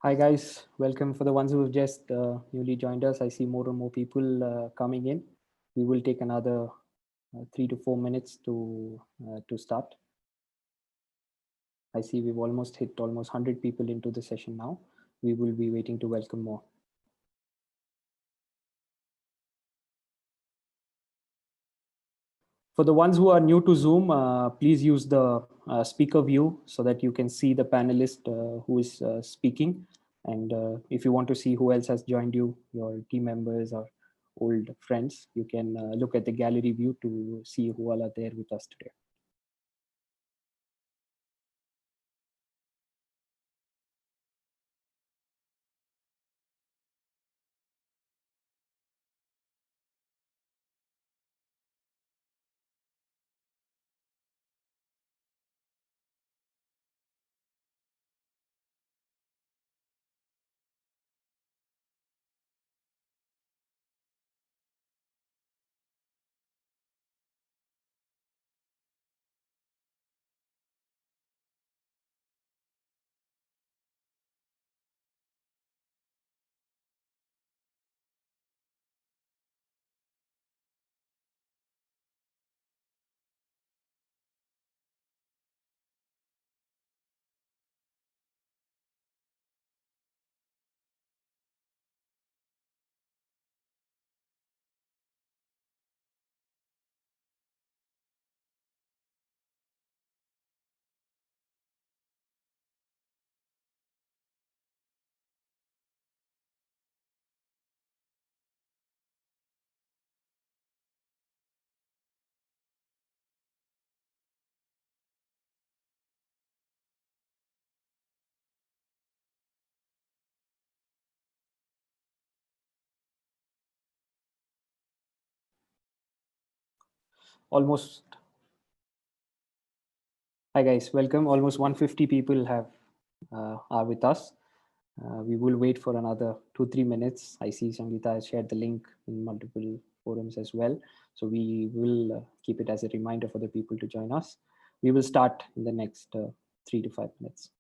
Hi guys, welcome. For the ones who have just newly joined us, I see more and more people coming in. We will take another 3 to 4 minutes to start. I see we've almost hit almost 100 people into the session now. We will be waiting to welcome more. For the ones who are new to Zoom, please use the speaker view so that you can see the panelist who is speaking. And if you want to see who else has joined you, your team members or old friends, you can look at the gallery view to see who all are there with us today. Almost, hi guys, welcome. Almost 150 people are with us. We will wait for another 2-3 minutes. I see Sangeeta has shared the link in multiple forums as well. So we will keep it as a reminder for the people to join us. We will start in the next 3 to 5 minutes.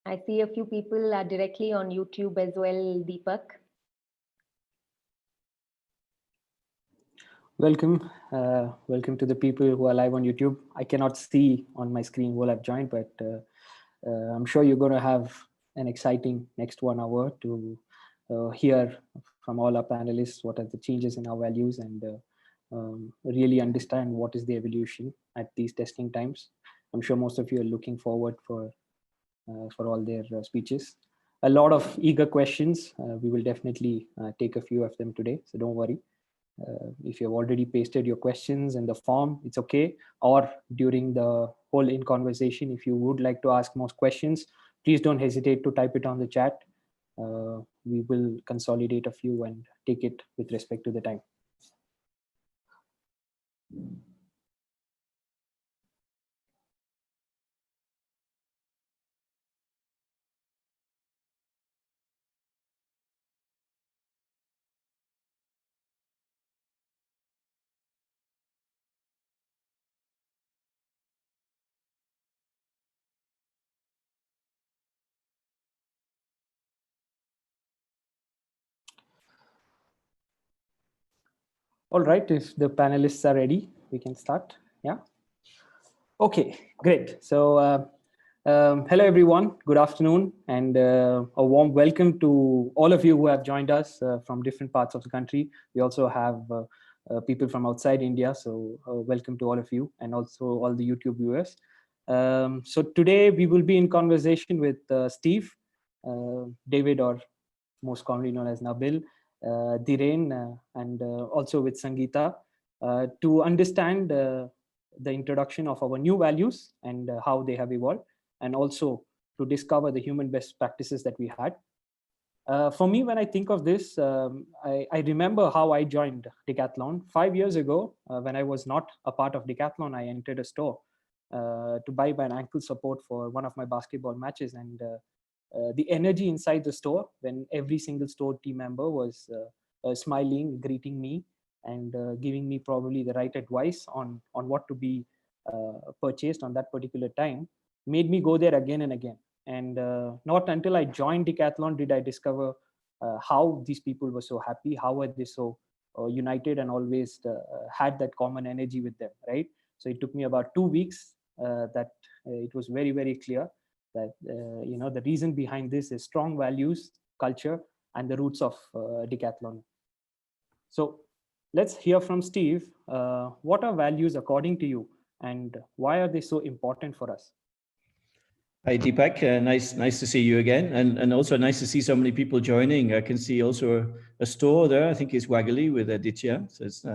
I see a few people are directly on YouTube as well, Deepak. Welcome. Welcome to the people who are live on YouTube. I cannot see on my screen who have joined, but I'm sure you're going to have an exciting next 1 hour to hear from all our panelists what are the changes in our values and really understand what is the evolution at these testing times. I'm sure most of you are looking forward for all their speeches. A lot of eager questions. We will definitely take a few of them today, so don't worry. If you have already pasted your questions in the form, it's okay. Or during the whole in conversation, if you would like to ask more questions, please don't hesitate to type it on the chat. We will consolidate a few and take it with respect to the time. All right, if the panelists are ready, we can start. Yeah. Okay, great. So Hello, everyone. Good afternoon, and a warm welcome to all of you who have joined us from different parts of the country. We also have people from outside India, so welcome to all of you, and also all the YouTube viewers. So today we will be in conversation with Steve, David, or most commonly known as Nabil, Dhiren, and also with Sangeeta, to understand the introduction of our new values and how they have evolved, and also to discover the human best practices that we had. For me, when I think of this, I remember how I joined Decathlon 5 years ago. When I was not a part of Decathlon, I entered a store to buy an ankle support for one of my basketball matches, and the energy inside the store when every single store team member was smiling, greeting me, and giving me probably the right advice on what to be purchased on that particular time, made me go there again and again. And not until I joined Decathlon did I discover how these people were so happy, how were they so united, and always had that common energy with them, right? So it took me about 2 weeks that it was very, very clear that the reason behind this is strong values, culture, and the roots of Decathlon. So let's hear from Steve. What are values according to you, and why are they so important for us? Hi, Deepak. Nice to see you again, and also nice to see so many people joining. I can see also a store there. I think it's Waggly with Aditya. So it's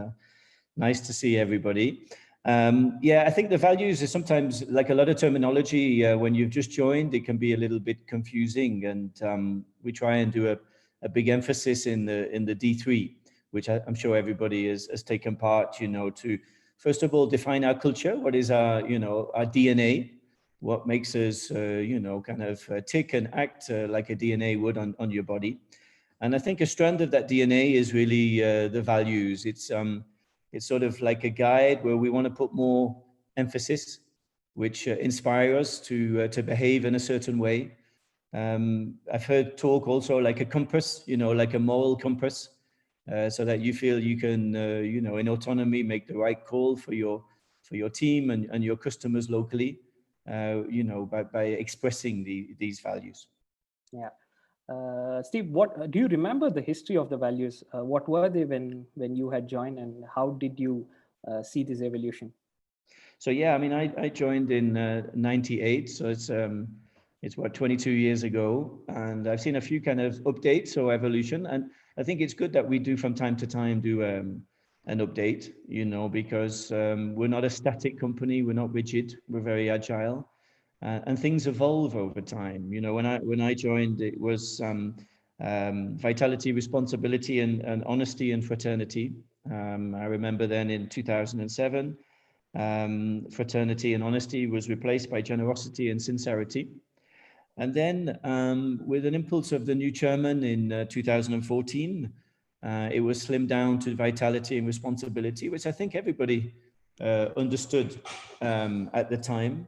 nice to see everybody. Yeah, I think the values is sometimes like a lot of terminology. When you've just joined, it can be a little bit confusing, and we try and do a big emphasis in the D3, which I'm sure everybody has taken part. To first of all define our culture. What is our our DNA? What makes us, kind of tick and act like a DNA would on your body. And I think a strand of that DNA is really the values. It's sort of like a guide where we want to put more emphasis, which inspire us to behave in a certain way. I've heard talk also like a compass, like a moral compass, so that you feel you can, in autonomy, make the right call for your team and your customers locally. By expressing these values. Yeah. Steve, what do you remember the history of the values? What were they when you had joined, and how did you see this evolution? So yeah, I mean, I joined in '98, so it's what 22 years ago, and I've seen a few kind of updates or evolution, and I think it's good that we do from time to time do an update, because we're not a static company, we're not rigid, we're very agile. And things evolve over time. When I joined, it was vitality, responsibility, and honesty and fraternity. I remember then in 2007, fraternity and honesty was replaced by generosity and sincerity. And then with an impulse of the new chairman in 2014, it was slimmed down to vitality and responsibility, which I think everybody understood at the time.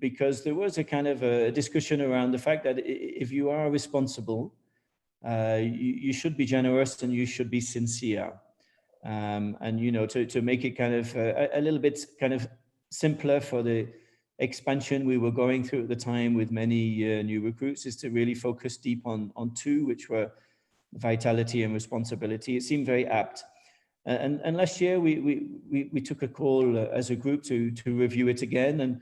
Because there was a kind of a discussion around the fact that if you are responsible, you should be generous and you should be sincere. And, to make it kind of a little bit kind of simpler for the expansion we were going through at the time with many new recruits, is to really focus deep on two, which were vitality and responsibility. It seemed very apt. And last year we took a call as a group to review it again. And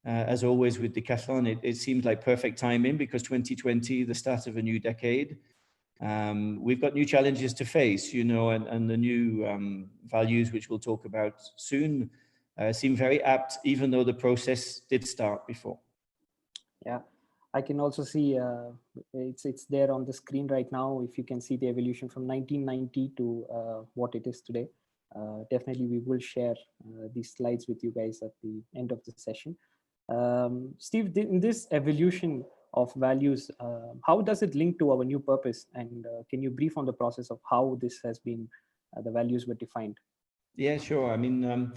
as always with Decathlon, it seemed like perfect timing, because 2020, the start of a new decade, we've got new challenges to face, and the new values, which we'll talk about soon, seem very apt, even though the process did start before. Yeah. I can also see it's there on the screen right now. If you can see the evolution from 1990 to what it is today. Definitely, we will share these slides with you guys at the end of the session. Steve, in this evolution of values, how does it link to our new purpose? And can you brief on the process of how this has been, the values were defined? Yeah, sure. I mean,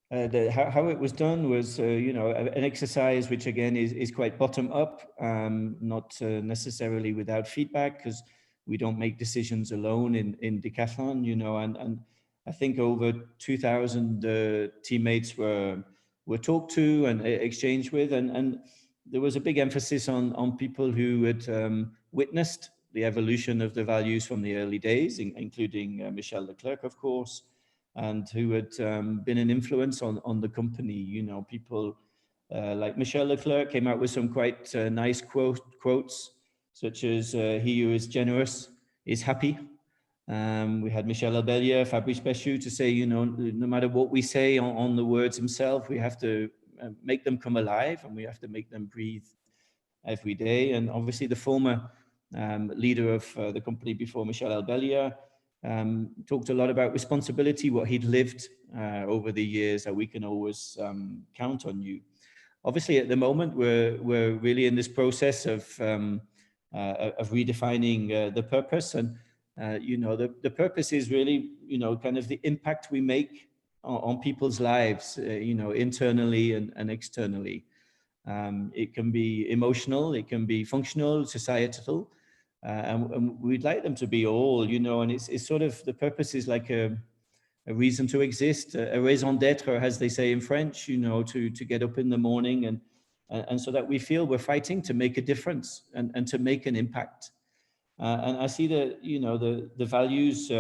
how it was done was, an exercise which again is quite bottom up, not necessarily without feedback, because we don't make decisions alone in Decathlon, and I think over 2,000 teammates were were talked to and exchanged with, and there was a big emphasis on people who had witnessed the evolution of the values from the early days, including Michel Leclerc, of course, and who had been an influence on the company. You know, people like Michel Leclerc came out with some quite nice quotes, such as "He who is generous is happy." We had Michel Albelier, Fabrice Pesciu to say, you know, no matter what we say on the words themselves, we have to make them come alive, and we have to make them breathe every day. And obviously the former leader of the company before, Michel Albelier, talked a lot about responsibility, what he'd lived over the years, that we can always count on you. Obviously, at the moment, we're really in this process of redefining the purpose, and you know, the purpose is really, you know, kind of the impact we make on people's lives, you know, internally and externally. It can be emotional, it can be functional, societal, and we'd like them to be all, you know, and it's sort of, the purpose is like a reason to exist, a raison d'être, as they say in French, you know, to get up in the morning and so that we feel we're fighting to make a difference and to make an impact. And I see the, you know, the values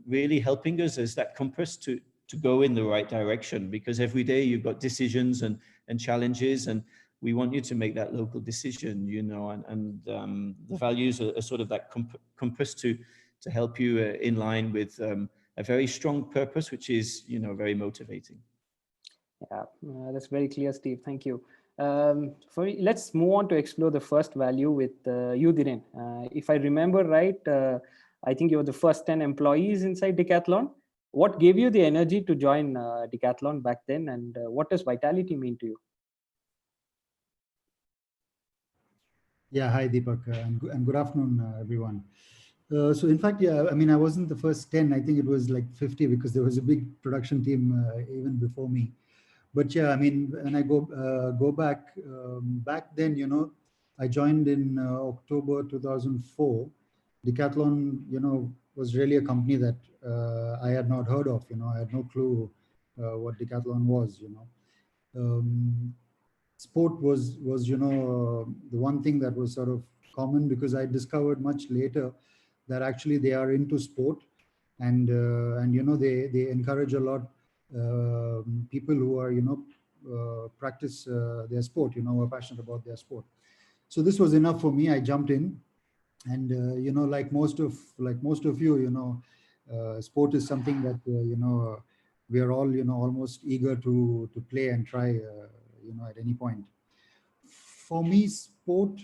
really helping us as that compass to go in the right direction, because every day you've got decisions and challenges, and we want you to make that local decision, you know, and the values are sort of that compass to help you in line with a very strong purpose, which is, you know, very motivating. Yeah, that's very clear, Steve. Thank you. Let's move on to explore the first value with you, Dhiren. If I remember right, I think you were the first 10 employees inside Decathlon. What gave you the energy to join Decathlon back then, and what does vitality mean to you? Yeah, hi Deepak, and good afternoon, everyone. So in fact, yeah, I mean, I wasn't the first 10. I think it was like 50, because there was a big production team even before me. But yeah, I mean, when I go back, back then, you know, I joined in October 2004. Decathlon, you know, was really a company that I had not heard of. You know, I had no clue what Decathlon was. You know, sport was you know, the one thing that was sort of common, because I discovered much later that actually they are into sport, and you know, they encourage a lot people who are, you know, practice their sport, you know, who are passionate about their sport. So this was enough for me. I jumped in, and you know, like most of you, you know, sport is something that you know, we are all, you know, almost eager to play and try, you know, at any point. For me, sport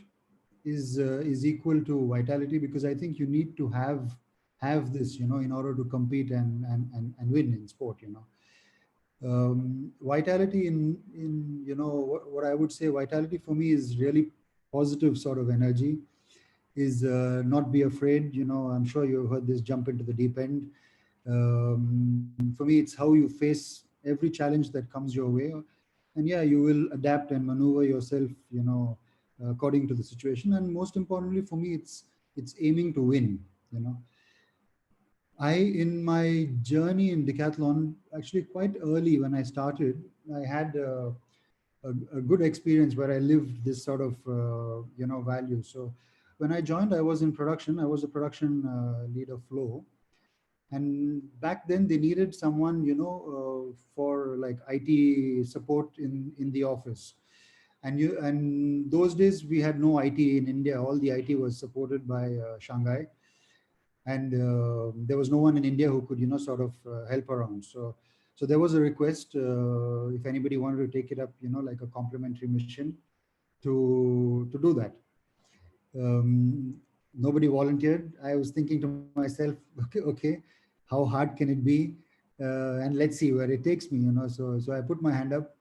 is equal to vitality, because I think you need to have this, you know, in order to compete and win in sport, you know. Vitality in you know, what I would say, vitality for me is really positive sort of energy, is not be afraid. You know, I'm sure you've heard this, jump into the deep end. For me, it's how you face every challenge that comes your way, and yeah, you will adapt and maneuver yourself, you know, according to the situation. And most importantly for me, it's aiming to win, you know. In my journey in Decathlon, actually quite early when I started, I had a good experience where I lived this sort of, you know, value. So when I joined, I was in production. I was a production leader flow. And back then they needed someone, you know, for like IT support in the office. And those days we had no IT in India. All the IT was supported by Shanghai. And there was no one in India who could, you know, sort of help around. So there was a request, if anybody wanted to take it up, you know, like a complimentary mission to do that. Nobody volunteered. I was thinking to myself, okay, how hard can it be? And let's see where it takes me, you know. So I put my hand up,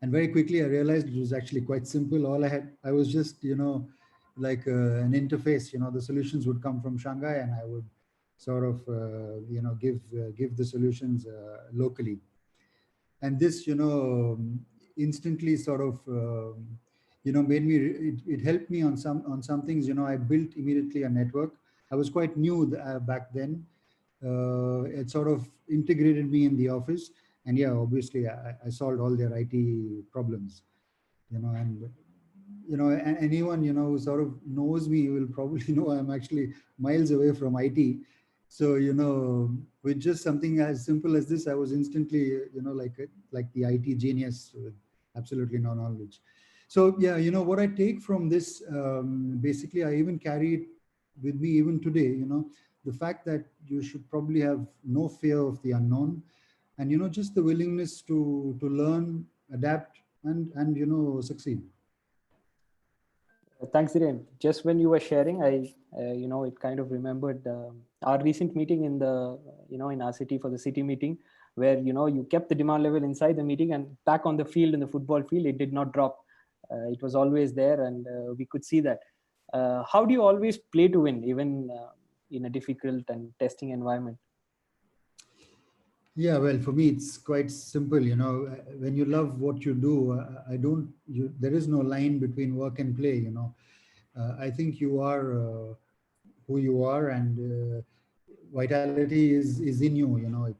and very quickly I realized it was actually quite simple. I was just, you know, like an interface. You know, the solutions would come from Shanghai, and I would sort of, you know, give the solutions locally. And this, you know, instantly sort of, you know, made me. It helped me on some things. You know, I built immediately a network. I was quite new back then. It sort of integrated me in the office, and yeah, obviously I solved all their IT problems, and anyone who sort of knows me will probably know I'm actually miles away from IT. So with just something as simple as this, I was instantly like the IT genius with absolutely no knowledge. So yeah, what I take from this, basically I even carry it with me even today. The fact that you should probably have no fear of the unknown, and just the willingness to learn, adapt, and succeed. Thanks, Dhiren. Just when you were sharing, it kind of remembered our recent meeting in in our city for the city meeting, where, you kept the demand level inside the meeting and back on the field, in the football field, it did not drop. It was always there, and we could see that. How do you always play to win, even in a difficult and testing environment? Yeah, well, for me, it's quite simple. When you love what you do, there is no line between work and play. I think you are who you are, and vitality is in you.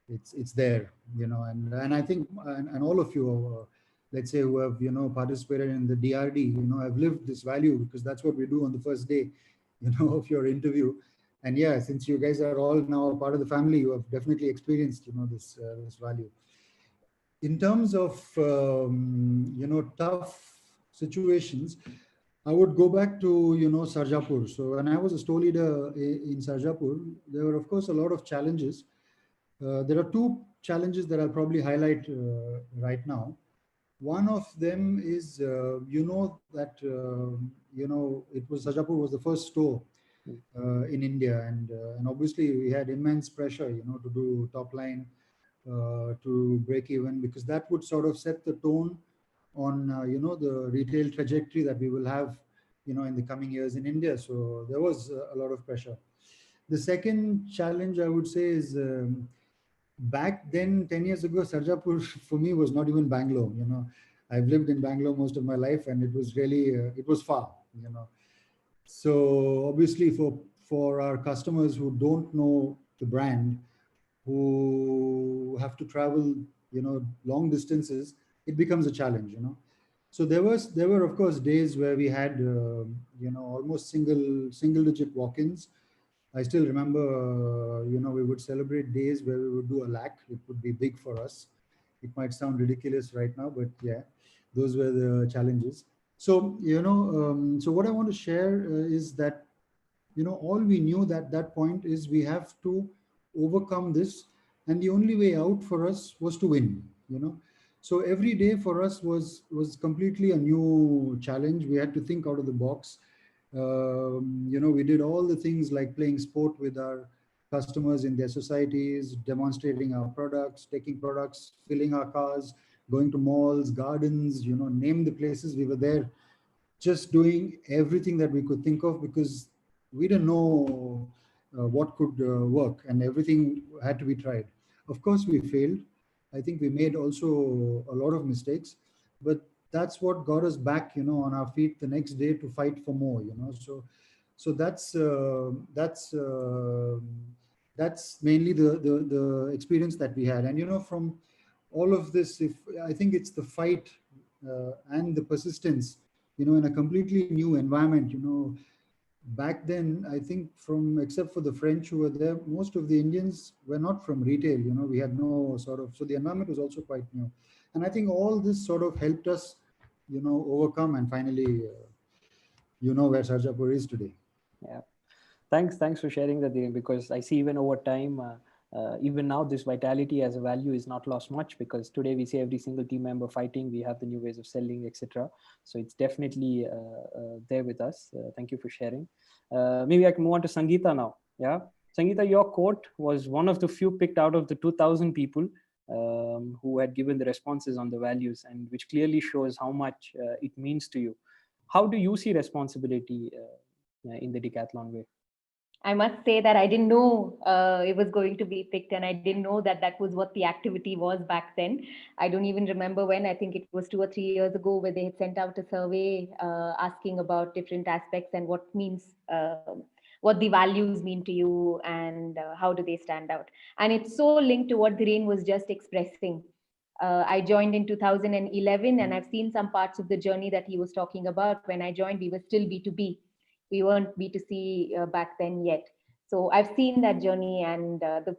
It's there. And I think, and all of you, let's say, who have participated in the DRD, have lived this value, because that's what we do on the first day, of your interview. And yeah, since you guys are all now part of the family, you have definitely experienced this value. In terms of tough situations, I would go back to Sarjapur. So when I was a store leader in Sarjapur, there were of course a lot of challenges. There are two challenges that I'll probably highlight right now. One of them is, that it was Sarjapur was the first store in India, and obviously we had immense pressure, to do top line, to break even, because that would sort of set the tone on the retail trajectory that we will have in the coming years in India. So there was a lot of pressure. The second challenge I would say is, back then, 10 years ago, Sarjapur for me was not even Bangalore. I've lived in Bangalore most of my life, and it was really it was far. So obviously for our customers who don't know the brand, who have to travel long distances, it becomes a challenge. So there were of course days where we had almost single digit walk-ins. I still remember, we would celebrate days where we would do a lakh. It would be big for us. It might sound ridiculous right now, but yeah, those were the challenges. So so what I want to share is that all we knew that that point is we have to overcome this, and the only way out for us was to win. So every day for us was completely a new challenge. We had to think out of the box. We did all the things like playing sport with our customers in their societies, demonstrating our products, taking products, filling our cars, going to malls, gardens, name the places. We were there just doing everything that we could think of, because we didn't know what could work, and everything had to be tried. Of course, we failed. I think we made also a lot of mistakes, but that's what got us back, on our feet the next day to fight for more. So that's mainly the experience that we had. And from all of this, if I think it's the fight and the persistence, in a completely new environment. Back then, I think, from except for the French who were there, most of the Indians were not from retail. We had no sort of, so the environment was also quite new. And I think all this sort of helped us, overcome, and finally, where Sarjapur is today. Yeah. Thanks for sharing that, Dhiren, because I see even over time, even now, this vitality as a value is not lost much, because today we see every single team member fighting. We have the new ways of selling, etc. So it's definitely there with us. Thank you for sharing. Maybe I can move on to Sangeeta now. Yeah, Sangeeta, your quote was one of the few picked out of the 2,000 people who had given the responses on the values, and which clearly shows how much it means to you. How do you see responsibility in the Decathlon way? I must say that I didn't know it was going to be picked, and I didn't know that that was what the activity was back then. I don't even remember when. I think it was 2 or 3 years ago, where they had sent out a survey asking about different aspects and what means what the values mean to you, and how do they stand out. And it's so linked to what Dhiren was just expressing. I joined in 2011, and I've seen some parts of the journey that he was talking about. When I joined, we were still B2B. We weren't B2C back then yet. So I've seen that journey. And the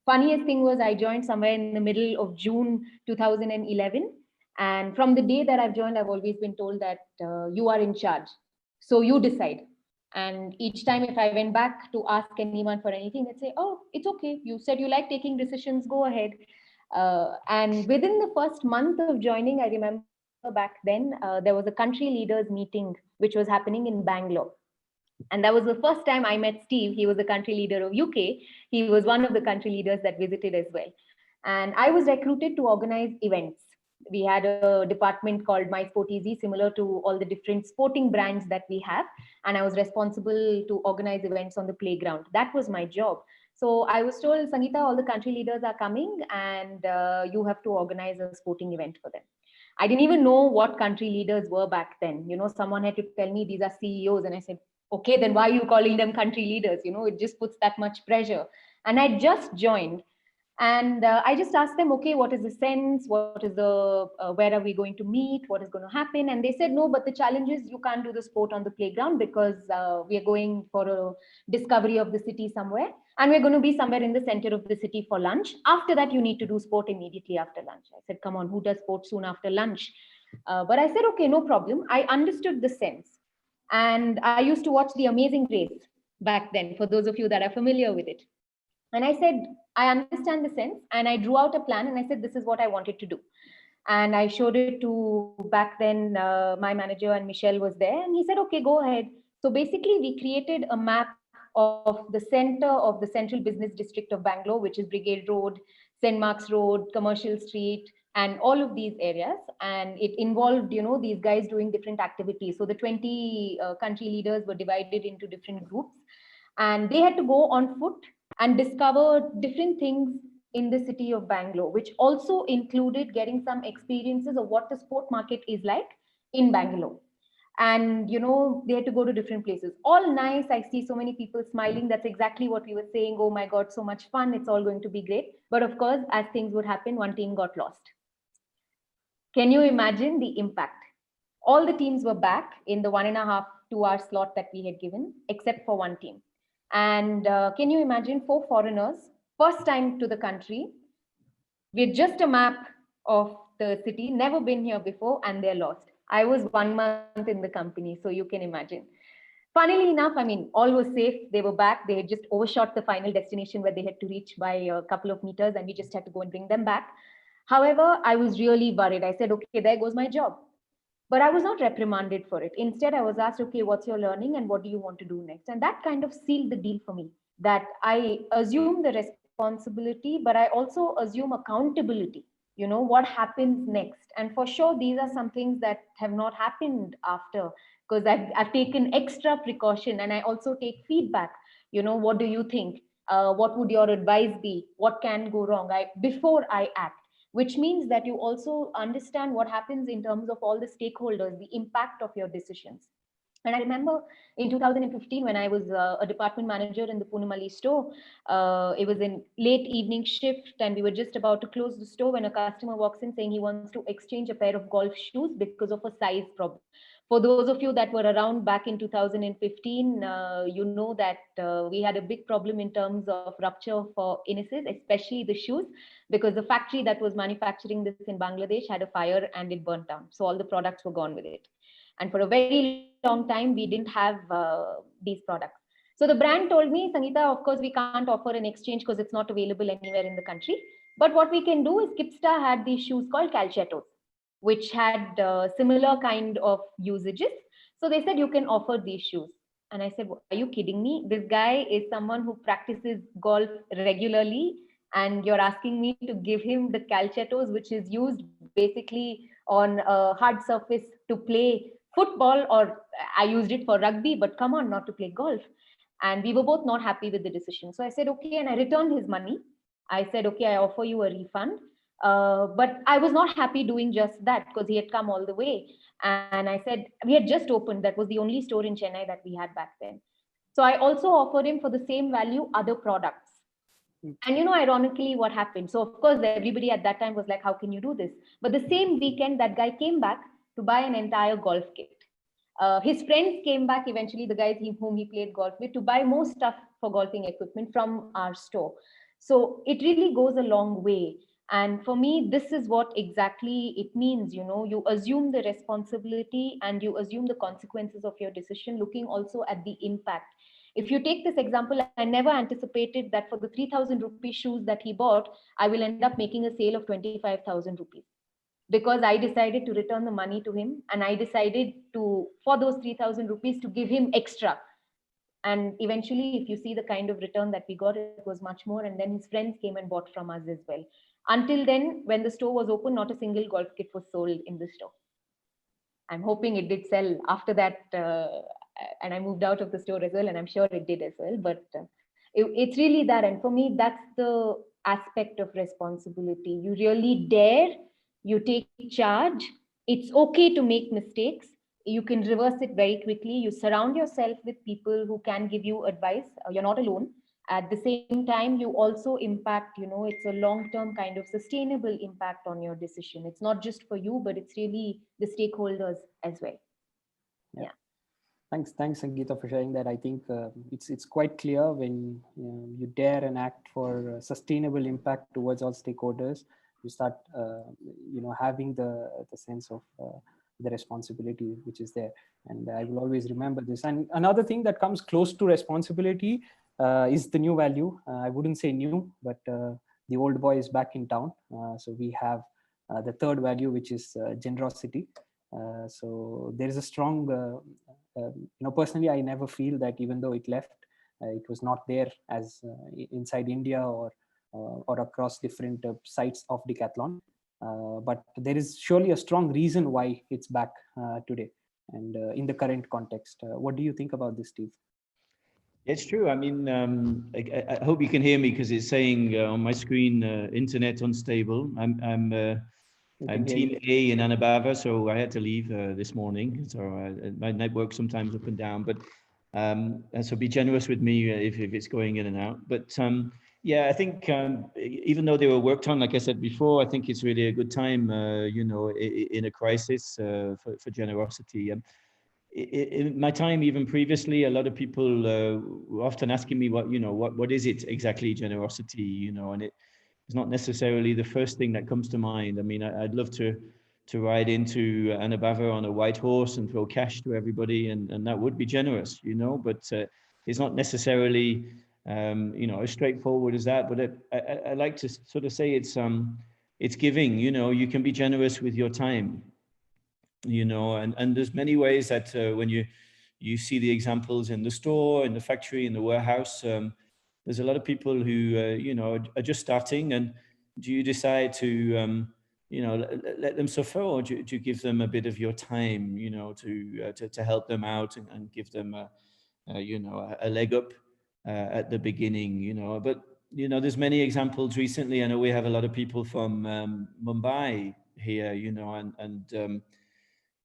funniest thing was I joined somewhere in the middle of June 2011. And from the day that I've joined, I've always been told that you are in charge. So you decide. And each time if I went back to ask anyone for anything, they'd say, oh, it's okay. You said you like taking decisions, go ahead. And within the first month of joining, I remember back then, there was a country leaders meeting, which was happening in Bangalore. And that was the first time I met Steve. He was the country leader of UK. He was one of the country leaders that visited as well. And I was recruited to organize events. We had a department called My Sport Easy, similar to all the different sporting brands that we have. And I was responsible to organize events on the playground. That was my job. So I was told, Sangeeta, all the country leaders are coming, and you have to organize a sporting event for them. I didn't even know what country leaders were back then. You know, someone had to tell me these are CEOs. And I said, okay, then why are you calling them country leaders? You know, it just puts that much pressure. And I just joined. And I just asked them, okay, what is the sense? What is the, where are we going to meet? What is going to happen? And they said, no, but the challenge is you can't do the sport on the playground because we are going for a discovery of the city somewhere. And we're going to be somewhere in the center of the city for lunch. After that, you need to do sport immediately after lunch. I said, come on, who does sport soon after lunch? But I said, okay, no problem. I understood the sense. And I used to watch The Amazing Race back then, for those of you that are familiar with it. And I said, I understand the sense. And I drew out a plan and I said, this is what I wanted to do. And I showed it to, back then, my manager, and Michelle was there. And he said, okay, go ahead. So basically, we created a map of the center of the central business district of Bangalore, which is Brigade Road, St. Mark's Road, Commercial Street, and all of these areas. And it involved, you know, these guys doing different activities. So the 20 country leaders were divided into different groups, and they had to go on foot and discover different things in the city of Bangalore, which also included getting some experiences of what the sport market is like in Bangalore. And, you know, they had to go to different places. All nice. I see so many people smiling. That's exactly what we were saying. Oh my God, so much fun. It's all going to be great. But of course, as things would happen, one team got lost. Can you imagine the impact? All the teams were back in the 1.5, 2 hour slot that we had given, except for one team. And can you imagine 4 foreigners, first time to the country, with just a map of the city, never been here before, and they're lost. I was 1 month in the company, so you can imagine. Funnily enough, I mean, all was safe. They were back. They had just overshot the final destination where they had to reach by a couple of meters, and we just had to go and bring them back. However, I was really worried. I said, okay, there goes my job. But I was not reprimanded for it. Instead, I was asked, okay, what's your learning and what do you want to do next? And that kind of sealed the deal for me, that I assume the responsibility, but I also assume accountability. You know, what happens next? And for sure, these are some things that have not happened after, because I've taken extra precaution, and I also take feedback. You know, what do you think? What would your advice be? What can go wrong? Before I act, which means that you also understand what happens in terms of all the stakeholders, the impact of your decisions. And I remember in 2015, when I was a department manager in the Punamali store, it was in late evening shift, and we were just about to close the store when a customer walks in saying he wants to exchange a pair of golf shoes because of a size problem. For those of you that were around back in 2015, you know that we had a big problem in terms of rupture for innesses, especially the shoes, because the factory that was manufacturing this in Bangladesh had a fire and it burnt down. So all the products were gone with it. And for a very long time, we didn't have these products. So the brand told me, Sangeeta, of course, we can't offer an exchange because it's not available anywhere in the country. But what we can do is Kipstar had these shoes called Calcettos, which had similar kind of usages. So they said, you can offer these shoes. And I said, are you kidding me? This guy is someone who practices golf regularly, and you're asking me to give him the Calcettos, which is used basically on a hard surface to play football, or I used it for rugby, but come on, not to play golf. And we were both not happy with the decision. So I said, okay, and I returned his money. I said, okay, I offer you a refund. But I was not happy doing just that because he had come all the way. And I said, we had just opened. That was the only store in Chennai that we had back then. So I also offered him for the same value other products. And ironically, what happened? So of course, everybody at that time was like, how can you do this? But the same weekend, that guy came back to buy an entire golf kit. His friends came back eventually, the guys whom he played golf with, to buy more stuff for golfing equipment from our store. So it really goes a long way. And for me, this is what exactly it means. You assume the responsibility and you assume the consequences of your decision, looking also at the impact. If you take this example, I never anticipated that for the 3,000 rupee shoes that he bought, I will end up making a sale of 25,000 rupees, because I decided to return the money to him, and I decided to, for those 3,000 rupees, to give him extra. And eventually, if you see the kind of return that we got, it was much more. And then his friends came and bought from us as well. Until then, when the store was open, not a single golf kit was sold in the store. I'm hoping it did sell after that, and I moved out of the store as well, and I'm sure it did as well. But it's really that, and for me, that's the aspect of responsibility. You really dare, you take charge. It's okay to make mistakes. You can reverse it very quickly. You surround yourself with people who can give you advice. You're not alone. At the same time, you also impact, it's a long-term kind of sustainable impact on your decision. It's not just for you, but it's really the stakeholders as well. Yeah. Thanks, Sangeeta, for sharing that. I think it's quite clear when you dare and act for sustainable impact towards all stakeholders. You start, having the sense of the responsibility which is there, and I will always remember this. And another thing that comes close to responsibility is the new value. I wouldn't say new, but the old boy is back in town. So we have the third value, which is generosity. So there is a strong, personally, I never feel that even though it left, it was not there as inside India or across different sites of Decathlon. But there is surely a strong reason why it's back today and in the current context. What do you think about this, Steve? It's true. I mean, I hope you can hear me, because it's saying on my screen, internet unstable. I'm team A in Anabava, so I had to leave this morning. So my network sometimes up and down, but so be generous with me if it's going in and out. But yeah, I think even though they were worked on, like I said before, I think it's really a good time, in a crisis for generosity. In my time, even previously, a lot of people were often asking me what is it exactly, generosity, and it's not necessarily the first thing that comes to mind. I mean, I'd love to ride into Anabava on a white horse and throw cash to everybody, and that would be generous, but it's not necessarily, as straightforward as that. But I like to sort of say it's giving. You can be generous with your time, and there's many ways that when you see the examples in the store, in the factory, in the warehouse, there's a lot of people who are just starting. And do you decide to let them suffer, or do you give them a bit of your time, to help them out and give them a leg up at the beginning, but there's many examples recently. I know we have a lot of people from Mumbai here, and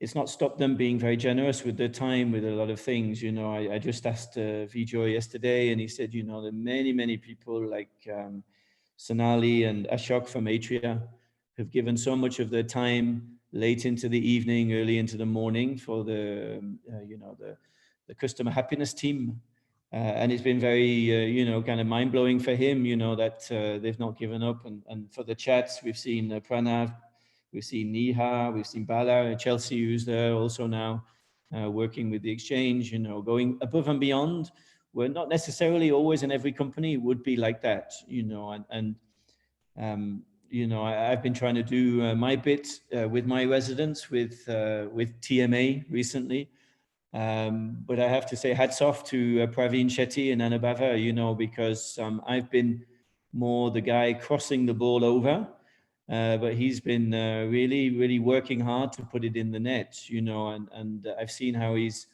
it's not stopped them being very generous with their time, with a lot of things. I just asked Vijay yesterday, and he said, there are many people like Sonali and Ashok from Atria have given so much of their time late into the evening, early into the morning for the customer happiness team. And it's been very, kind of mind-blowing for him, that they've not given up. And for the chats, we've seen Pranav, we've seen Niha, we've seen Bala and Chelsea, who's there also now working with the exchange, going above and beyond. We're not necessarily always in every company would be like that, I've been trying to do my bit with my residents with TMA recently. But I have to say hats off to Praveen Shetty and Anabava, because I've been more the guy crossing the ball over. But he's been really working hard to put it in the net, and I've seen how he's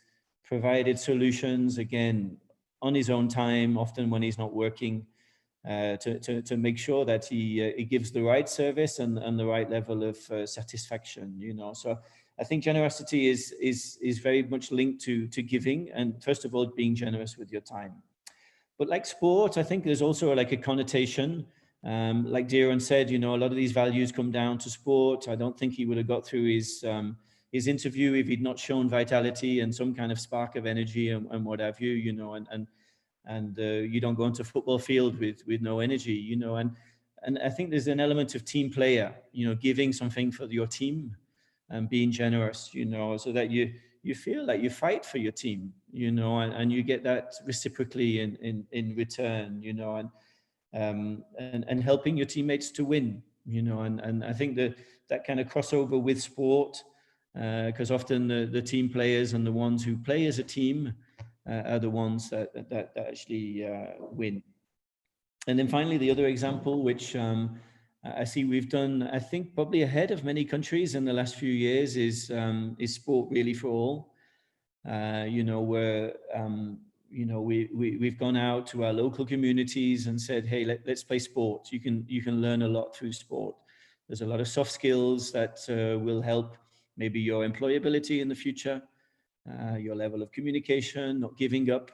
provided solutions, again, on his own time, often when he's not working, to make sure that he gives the right service and the right level of satisfaction, So I think generosity is very much linked to giving, and first of all, being generous with your time. But like sport, I think there's also like a connotation. Like Diron said, you know, a lot of these values come down to sport. I don't think he would have got through his interview if he'd not shown vitality and some kind of spark of energy and what have you, you know, and you don't go into a football field with no energy, you know, and I think there's an element of team player, you know, giving something for your team and being generous, you know, so that you feel like you fight for your team, you know, and you get that reciprocally in return, you know, and helping your teammates to win, you know, and I think that kind of crossover with sport, because often the team players and the ones who play as a team are the ones that actually win. And then finally, the other example, which I see we've done, I think probably ahead of many countries in the last few years, is Sport Really for All. You know, where you know, we've gone out to our local communities and said, hey, let's play sport. You can learn a lot through sport. There's a lot of soft skills that will help maybe your employability in the future, your level of communication, not giving up.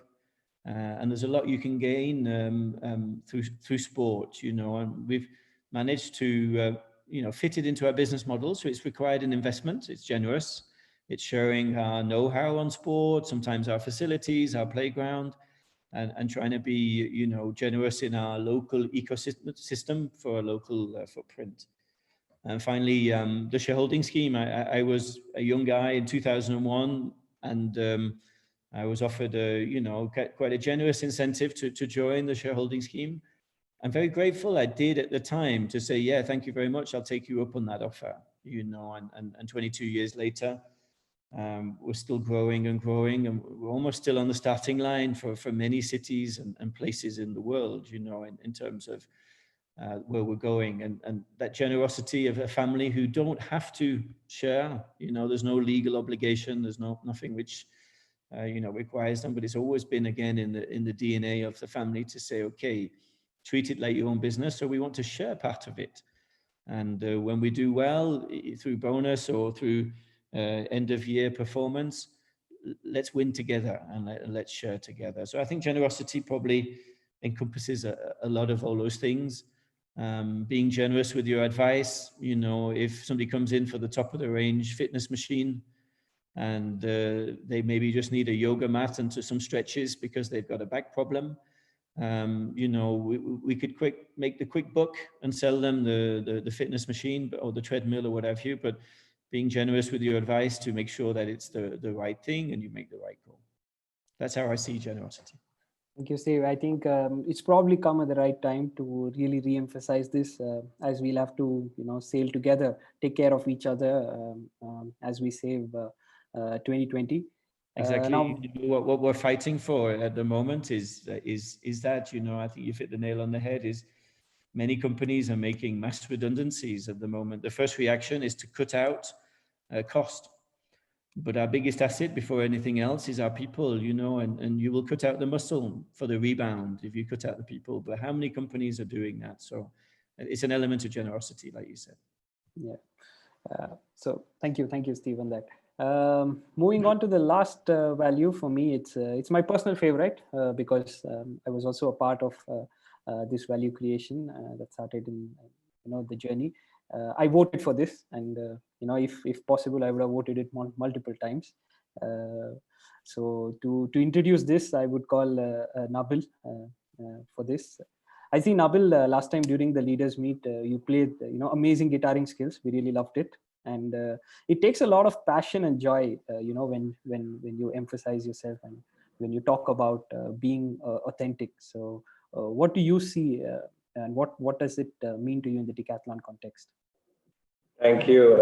And there's a lot you can gain through sport, you know, and we've managed to, you know, fit it into our business model. So it's required an investment, it's generous, it's sharing our know-how on sport, sometimes our facilities, our playground, and trying to be, you know, generous in our local ecosystem for a local footprint. And finally, the shareholding scheme. I was a young guy in 2001, and I was offered a, you know, quite a generous incentive to join the shareholding scheme. I'm very grateful I did at the time to say, yeah, thank you very much. I'll take you up on that offer, you know, and 22 years later, we're still growing and growing, and we're almost still on the starting line for many cities and places in the world, you know, in terms of where we're going, and that generosity of a family who don't have to share, you know, there's no legal obligation, there's nothing which you know, requires them, but it's always been, again, in the DNA of the family to say, okay, treat it like your own business. So we want to share part of it. And when we do well through bonus or through end of year performance, let's win together and let's share together. So I think generosity probably encompasses a lot of all those things. Being generous with your advice, you know, if somebody comes in for the top of the range fitness machine, and they maybe just need a yoga mat and some stretches because they've got a back problem. You know, we could make the quick buck and sell them the fitness machine or the treadmill or whatever you, but being generous with your advice to make sure that it's the right thing and you make the right call. That's how I see generosity. Thank you, Steve. I think it's probably come at the right time to really re-emphasize this, as we'll have to, you know, sail together, take care of each other as we save 2020. Exactly. Now, what we're fighting for at the moment is that, you know, I think you've hit the nail on the head, is many companies are making mass redundancies at the moment. The first reaction is to cut out cost. But our biggest asset before anything else is our people, you know, and you will cut out the muscle for the rebound if you cut out the people. But how many companies are doing that? So it's an element of generosity, like you said. Yeah. So thank you, Steve, on that. Moving on to the last value for me, it's my personal favorite because I was also a part of this value creation that started in, you know, the journey. I voted for this, and you know, if possible, I would have voted it multiple times. So to introduce this, I would call Nabil for this. I see Nabil last time during the leaders meet, you played, you know, amazing guitaring skills. We really loved it, and it takes a lot of passion and joy, you know, when you emphasize yourself and when you talk about being authentic. So what do you see, and what does it mean to you in the Decathlon context? Thank you.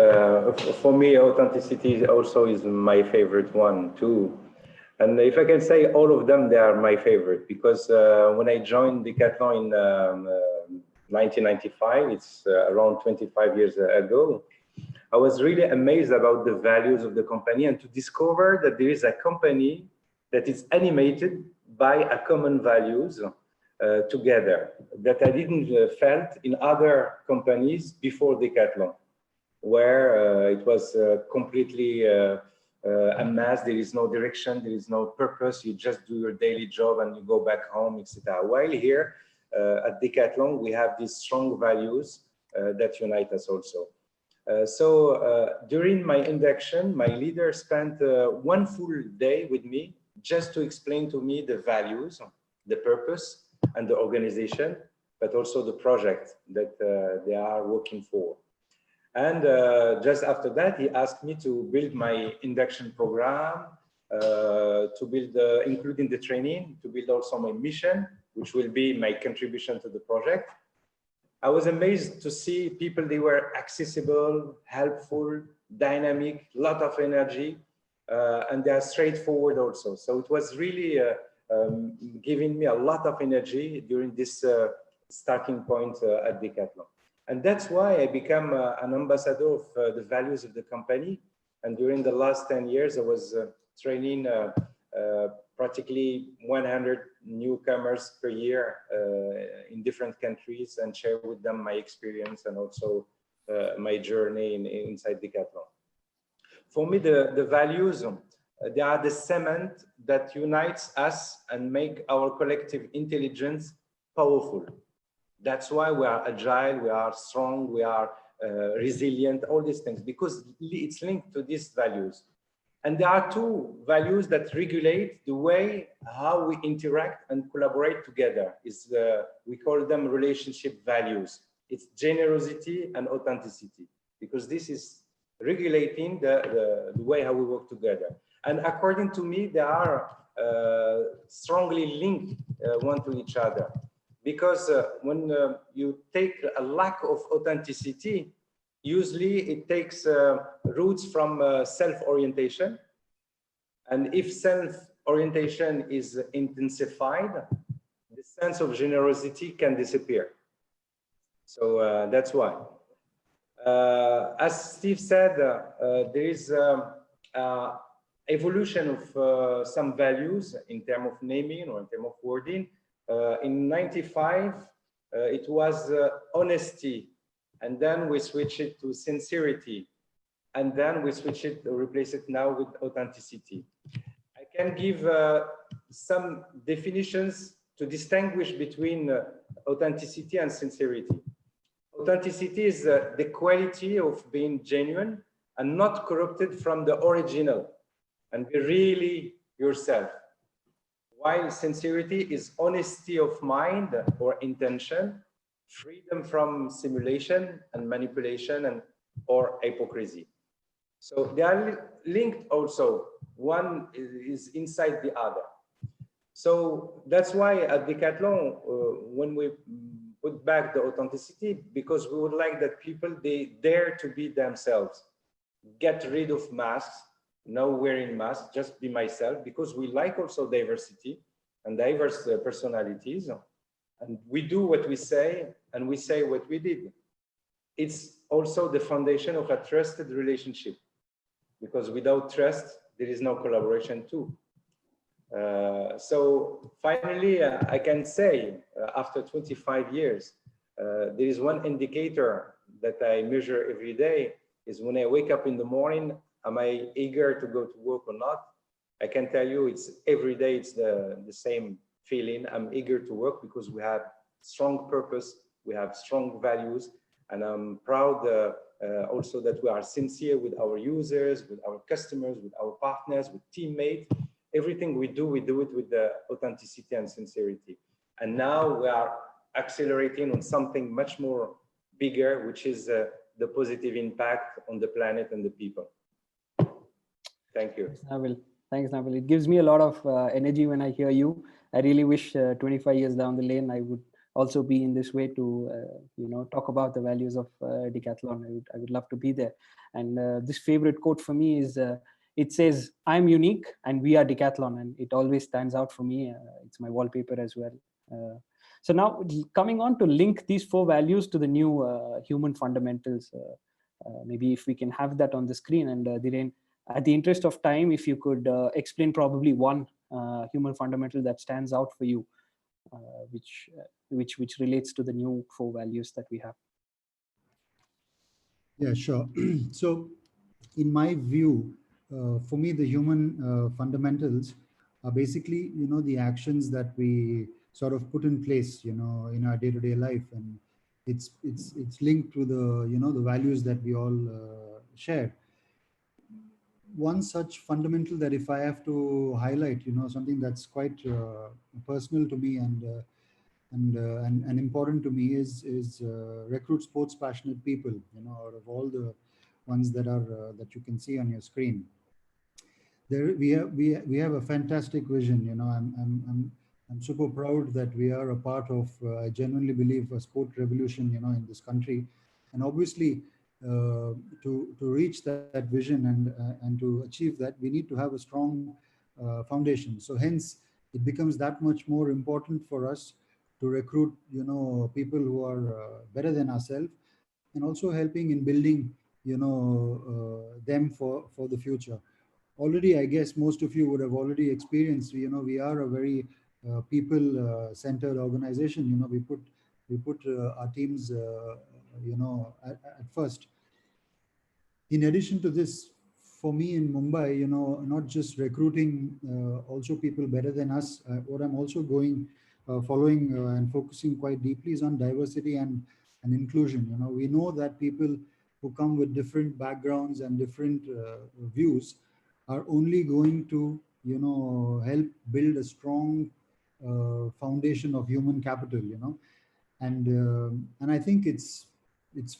For me, authenticity also is my favorite one too. And if I can say all of them, they are my favorite, because when I joined Decathlon in 1995, it's around 25 years ago, I was really amazed about the values of the company and to discover that there is a company that is animated by a common values together that I didn't felt in other companies before Decathlon. where it was completely a mess. There is no direction, there is no purpose. You just do your daily job and you go back home, etc. While here at Decathlon, we have these strong values that unite us also. During my induction, my leader spent one full day with me just to explain to me the values, the purpose, and the organization, but also the project that they are working for. And just after that, he asked me to build my induction program, to build, including the training, to build also my mission, which will be my contribution to the project. I was amazed to see people, they were accessible, helpful, dynamic, lot of energy, and they are straightforward also. So it was really giving me a lot of energy during this starting point at Decathlon. And that's why I became an ambassador of the values of the company. And during the last 10 years, I was training practically 100 newcomers per year in different countries and share with them my experience and also my journey inside Decathlon. For me, the values, they are the cement that unites us and make our collective intelligence powerful. That's why we are agile, we are strong, we are resilient, all these things, because it's linked to these values. And there are two values that regulate the way how we interact and collaborate together. We call them relationship values. It's generosity and authenticity, because this is regulating the way how we work together. And according to me, they are strongly linked one to each other. Because when you take a lack of authenticity, usually it takes roots from self-orientation. And if self-orientation is intensified, the sense of generosity can disappear. So that's why. As Steve said, there is evolution of some values in terms of naming or in terms of wording. In '95, it was honesty, and then we switched it to sincerity, and then we switch it, replace it now with authenticity. I can give some definitions to distinguish between authenticity and sincerity. Authenticity is the quality of being genuine and not corrupted from the original, and be really yourself. While sincerity is honesty of mind or intention, freedom from simulation and manipulation or hypocrisy. So they are linked also. One is inside the other. So that's why at Decathlon, when we put back the authenticity, because we would like that people, they dare to be themselves, get rid of masks, no wearing masks, just be myself, because we like also diversity and diverse personalities. And we do what we say and we say what we did. It's also the foundation of a trusted relationship, because without trust, there is no collaboration too. So finally, I can say after 25 years, there is one indicator that I measure every day is when I wake up in the morning, am I eager to go to work or not? I can tell you it's every day, it's the same feeling. I'm eager to work because we have strong purpose, we have strong values, and I'm proud also that we are sincere with our users, with our customers, with our partners, with teammates. Everything we do it with the authenticity and sincerity. And now we are accelerating on something much more bigger, which is the positive impact on the planet and the people. Thank you. Thanks, Nabil. It gives me a lot of energy when I hear you. I really wish 25 years down the lane, I would also be in this way to, talk about the values of Decathlon. I would love to be there. And this favorite quote for me is, it says, "I'm unique and we are Decathlon," and it always stands out for me. It's my wallpaper as well. So now coming on to link these 4 values to the new human fundamentals, maybe if we can have that on the screen. And Dhiren, at the interest of time, if you could explain probably one human fundamental that stands out for you, which relates to the new 4 values that we have. Yeah, sure. So, in my view, for me, the human fundamentals are basically, the actions that we sort of put in place, in our day-to-day life, and it's linked to the, the values that we all share. One such fundamental that if I have to highlight, something that's quite personal to me and important to me is recruit sports passionate people. Out of all the ones that are that you can see on your screen, there we have a fantastic vision. I'm super proud that we are a part of. I genuinely believe a sport revolution. In this country, and obviously to reach that vision and to achieve that, we need to have a strong foundation. So hence, it becomes that much more important for us to recruit people who are better than ourselves, and also helping in building them for the future. Already, I guess most of you would have already experienced, we are a very people centered organization. We put our teams at first. In addition to this, for me in Mumbai, not just recruiting also people better than us, what I'm also following and focusing quite deeply is on diversity and inclusion. We know that people who come with different backgrounds and different views are only going to, help build a strong foundation of human capital, and I think it's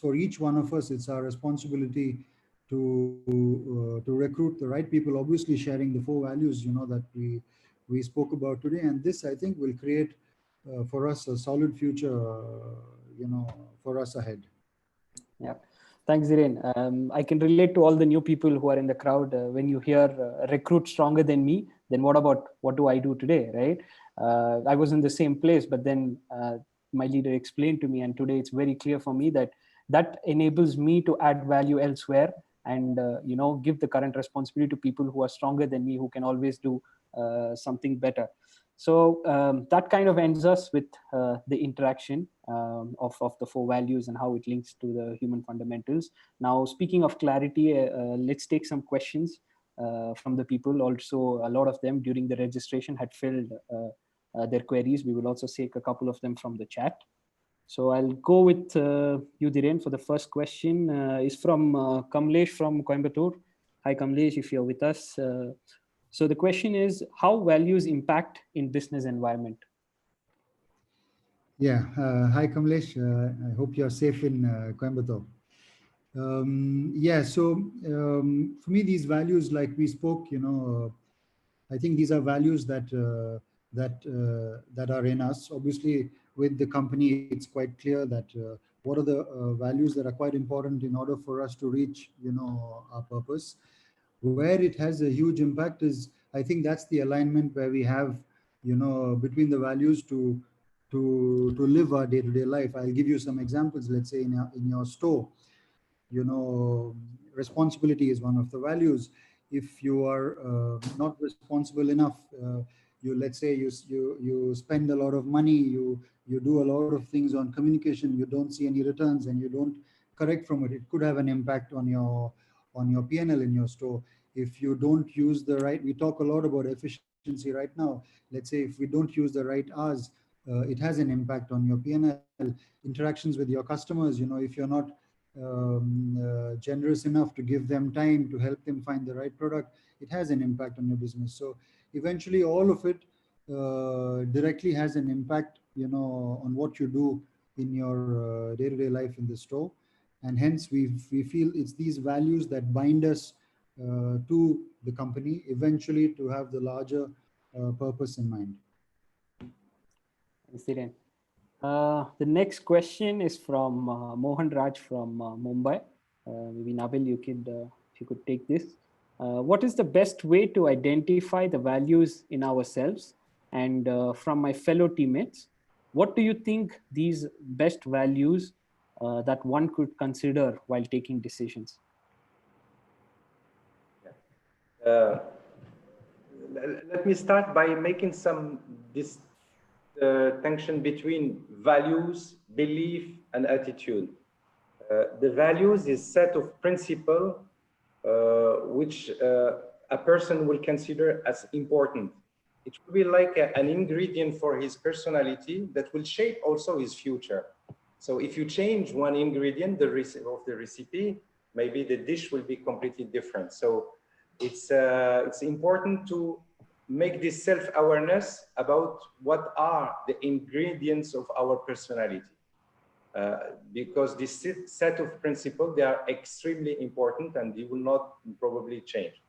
for each one of us, it's our responsibility to recruit the right people, obviously sharing the four values that we spoke about today. And this, I think, will create for us a solid future for us ahead. Yeah, thanks, Dhiren. I can relate to all the new people who are in the crowd. When you hear recruit stronger than me, then what do I do today, right? I was in the same place, but then my leader explained to me, and today it's very clear for me that enables me to add value elsewhere, and give the current responsibility to people who are stronger than me, who can always do something better. So that kind of ends us with the interaction of the four values and how it links to the human fundamentals. Now, speaking of clarity, let's take some questions from the people. Also, a lot of them during the registration had filled their queries. We will also take a couple of them from the chat. So I'll go with you, Dhiren, for the first question. Is from Kamlesh from Coimbatore. Hi, Kamlesh, if you're with us. So the question is, how values impact in business environment? Yeah. Hi, Kamlesh. I hope you're safe in Coimbatore. Yeah. So for me, these values, like we spoke, I think these are values that are in us. Obviously, with the company, it's quite clear that what are the values that are quite important in order for us to reach, our purpose. Where it has a huge impact is, I think that's the alignment where we have, between the values to live our day-to-day life. I'll give you some examples. Let's say in your store, responsibility is one of the values. If you are not responsible enough, let's say you spend a lot of money, you do a lot of things on communication, you don't see any returns, and you don't correct from it. It could have an impact on your P&L in your store. If you don't use the right, we talk a lot about efficiency right now. Let's say if we don't use the right hours, it has an impact on your P&L. Interactions with your customers, if you're not generous enough to give them time to help them find the right product, it has an impact on your business. So eventually all of it directly has an impact, on what you do in your day-to-day life in the store. And hence we feel it's these values that bind us to the company, eventually to have the larger purpose in mind. Thanks, Dhiren. The next question is from Mohan Raj from Mumbai. Maybe Nabil, if you could take this. What is the best way to identify the values in ourselves and from my fellow teammates? What do you think these best values that one could consider while taking decisions? Let me start by making some distinction between values, belief, and attitude. The values is set of principles which a person will consider as important. It will be like an ingredient for his personality that will shape also his future. So if you change one ingredient of the recipe, maybe the dish will be completely different. So it's important to make this self-awareness about what are the ingredients of our personality. Because this set of principles, they are extremely important and they will not probably change.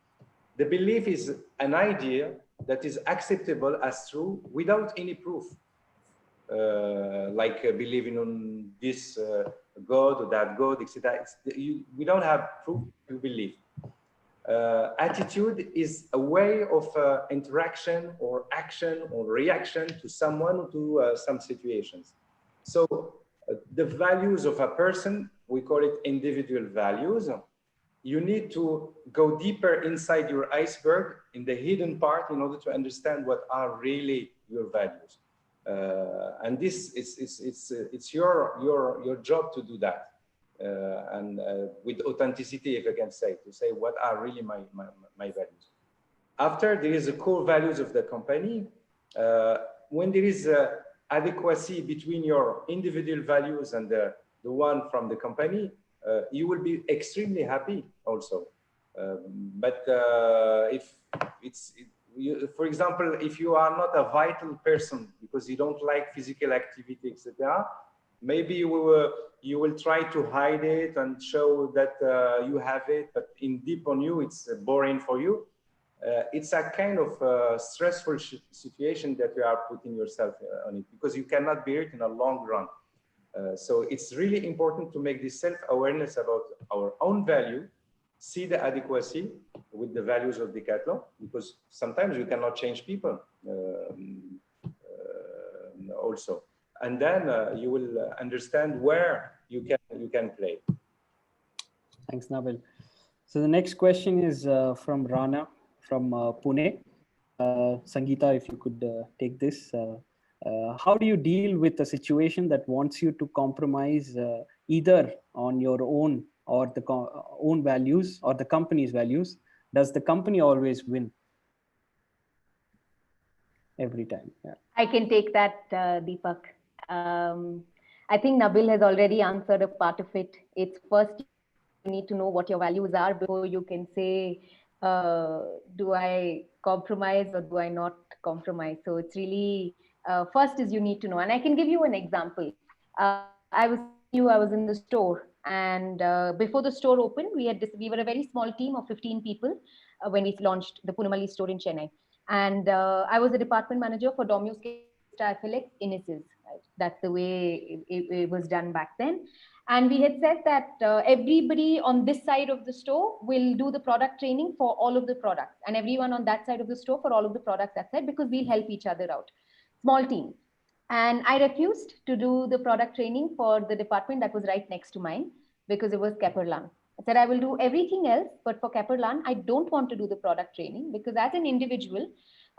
The belief is an idea that is acceptable as true without any proof. Like believing on this God or that God, etc. We don't have proof to believe. Attitude is a way of interaction or action or reaction to someone, to some situations. So the values of a person, we call it individual values. You need to go deeper inside your iceberg in the hidden part in order to understand what are really your values. And this it's your job to do that. And with authenticity, if I can say, to say what are really my values. After, there is the core values of the company. When there is adequacy between your individual values and the one from the company, you will be extremely happy also. But if for example, if you are not a vital person because you don't like physical activity, etc., maybe you will try to hide it and show that you have it, but in deep on you, it's boring for you. It's a kind of stressful situation that you are putting yourself on it because you cannot bear it in a long run. So it's really important to make this self-awareness about our own value, see the adequacy with the values of Decathlon, because sometimes you cannot change people also. And then you will understand where you can play. Thanks, Nabil. So the next question is from Rana from Pune. Sangeeta, if you could take this. How do you deal with a situation that wants you to compromise either on your own or the own values or the company's values? Does the company always win every time? Yeah. I can take that, Deepak. I think Nabil has already answered a part of it. It's first you need to know what your values are before you can say, do I compromise or do I not compromise? So it's really, first is you need to know. And I can give you an example. I was in the store, and before the store opened, we were a very small team of 15 people when we launched the Punamalli store in Chennai. And I was a department manager for Domino's FLX Inices. Right? That's the way it was done back then. And we had said that everybody on this side of the store will do the product training for all of the products, and everyone on that side of the store for all of the products that side, because we'll help each other out. Small team. And I refused to do the product training for the department that was right next to mine because it was Keperlan. I said, I will do everything else, but for Keperlan, I don't want to do the product training because as an individual,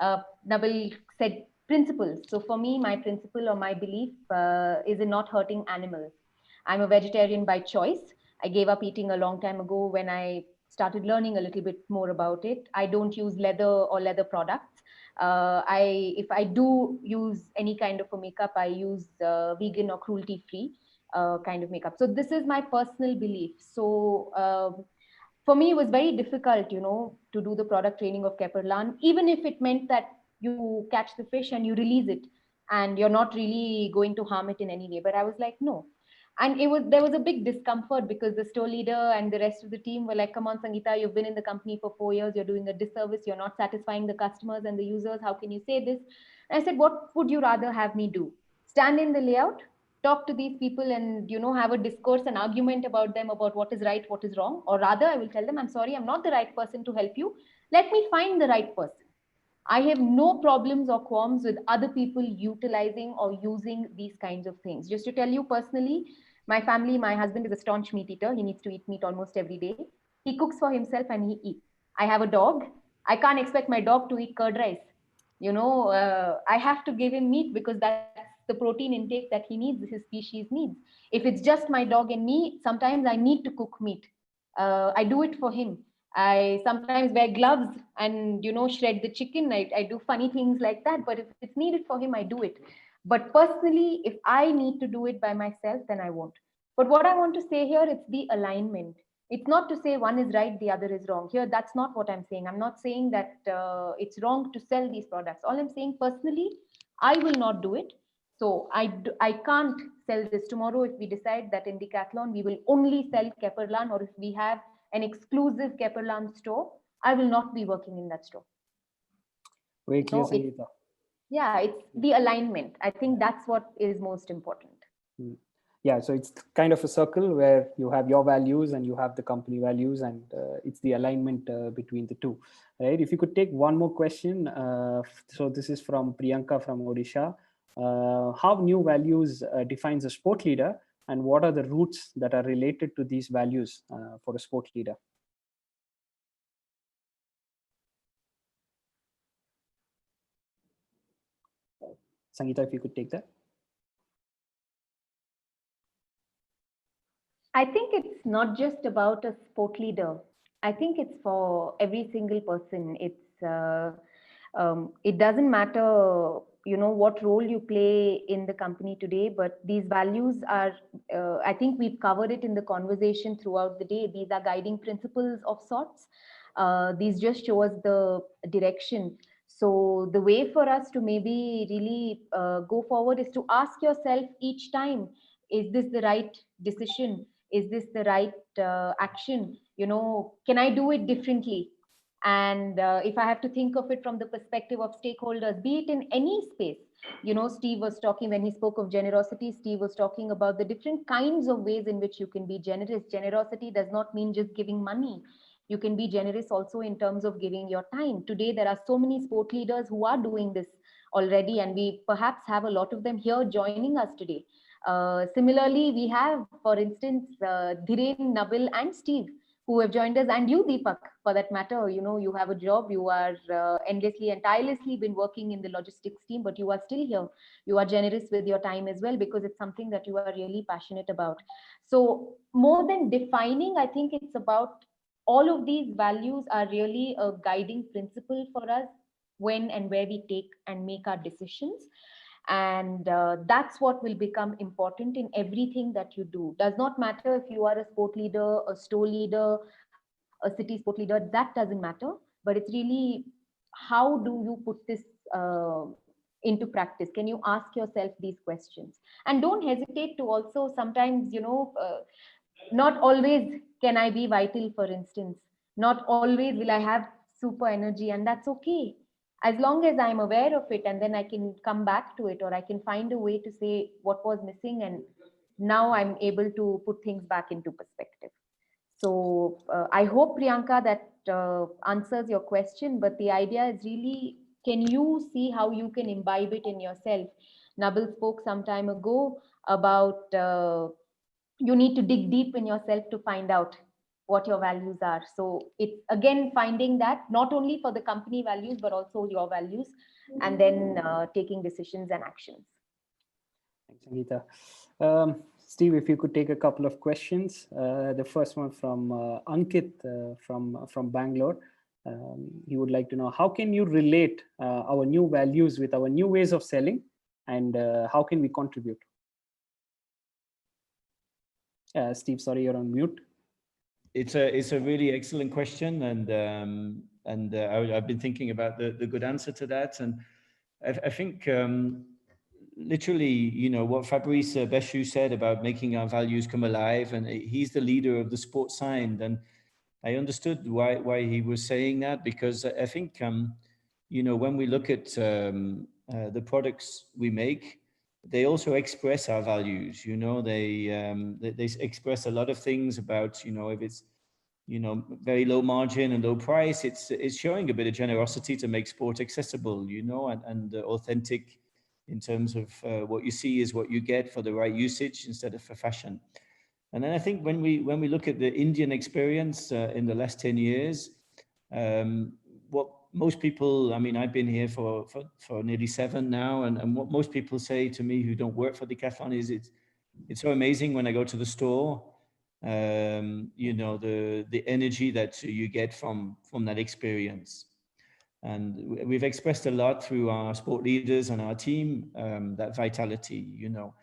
Nabil said principles. So for me, my principle or my belief is in not hurting animals. I'm a vegetarian by choice. I gave up eating a long time ago when I started learning a little bit more about it. I don't use leather or leather products. If I do use any kind of a makeup, I use vegan or cruelty-free kind of makeup. So this is my personal belief. So for me, it was very difficult, to do the product training of Keperlan, even if it meant that you catch the fish and you release it and you're not really going to harm it in any way. But I was like, no. And there was a big discomfort because the store leader and the rest of the team were like, come on, Sangeeta, you've been in the company for 4 years. You're doing a disservice. You're not satisfying the customers and the users. How can you say this? And I said, what would you rather have me do? Stand in the layout, talk to these people and, have a discourse, an argument about them, about what is right, what is wrong. Or rather, I will tell them, I'm sorry, I'm not the right person to help you. Let me find the right person. I have no problems or qualms with other people utilizing or using these kinds of things. Just to tell you personally, my family, my husband is a staunch meat eater. He needs to eat meat almost every day. He cooks for himself and he eats. I have a dog. I can't expect my dog to eat curd rice. I have to give him meat because that's the protein intake that he needs, his species needs. If it's just my dog and me, sometimes I need to cook meat. I do it for him. I sometimes wear gloves and, shred the chicken. I do funny things like that. But if it's needed for him, I do it. But personally, if I need to do it by myself, then I won't. But what I want to say here, it's the alignment. It's not to say one is right, the other is wrong. Here, that's not what I'm saying. I'm not saying that it's wrong to sell these products. All I'm saying, personally, I will not do it. So I can't sell this tomorrow. If we decide that in Decathlon, we will only sell Keperlan, or if we have an exclusive Keperlan store, I will not be working in that store. Very clear, So Sangeeta. yeah, it's the alignment. I think that's what is most important. Yeah, so it's kind of a circle where you have your values and you have the company values, and it's the alignment between the two, right? If you could take one more question. So this is from Priyanka from Odisha. How new values defines a sport leader, and what are the roots that are related to these values for a sport leader? Sangeeta, if you could take that. I think it's not just about a sport leader. I think it's for every single person. It doesn't matter, what role you play in the company today, but these values are, I think we've covered it in the conversation throughout the day. These are guiding principles of sorts. These just show us the direction. So the way for us to maybe really go forward is to ask yourself each time, is this the right decision? Is this the right action? Can I do it differently? And if I have to think of it from the perspective of stakeholders, be it in any space, Steve was talking, when he spoke of generosity, Steve was talking about the different kinds of ways in which you can be generous. Generosity does not mean just giving money. You can be generous also in terms of giving your time. Today, there are so many sport leaders who are doing this already, and we perhaps have a lot of them here joining us today. Similarly, we have, for instance, Dhiren, Nabil, and Steve, who have joined us, and you, Deepak, for that matter. You have a job, you are endlessly and tirelessly been working in the logistics team, but you are still here. You are generous with your time as well, because it's something that you are really passionate about. So more than defining, I think it's about all of these values are really a guiding principle for us when and where we take and make our decisions. And that's what will become important in everything that you do. Does not matter if you are a sport leader, a store leader, a city sport leader, that doesn't matter. But it's really, how do you put this into practice? Can you ask yourself these questions? And don't hesitate to also sometimes, not always can I be vital, for instance. Not always will I have super energy, and that's okay. As long as I'm aware of it, and then I can come back to it, or I can find a way to say what was missing, and now I'm able to put things back into perspective. So I hope, Priyanka, that answers your question. But the idea is really, can you see how you can imbibe it in yourself? Nabil spoke some time ago about you need to dig deep in yourself to find out what your values are. So it's again finding that, not only for the company values, but also your values, and then taking decisions and actions. Thanks, Sangeeta. Steve, if you could take a couple of questions. The first one from Ankit from Bangalore. He would like to know, how can you relate our new values with our new ways of selling, and how can we contribute? Steve, sorry, you're on mute. It's a really excellent question, and I've been thinking about the good answer to that, and I think literally, what Fabrice Béchu said about making our values come alive, and he's the leader of the sports sign, and I understood why he was saying that, because I think when we look at the products we make, they also express our values. They express a lot of things about, if it's very low margin and low price, it's showing a bit of generosity to make sport accessible, and authentic, in terms of what you see is what you get for the right usage instead of for fashion. And then I think when we look at the Indian experience in the last 10 years, most people, I mean, I've been here for nearly 7 now, and what most people say to me who don't work for Decathlon is it's so amazing when I go to the store, you know, the energy that you get from that experience. And we've expressed a lot through our sport leaders and our team, that vitality, you know.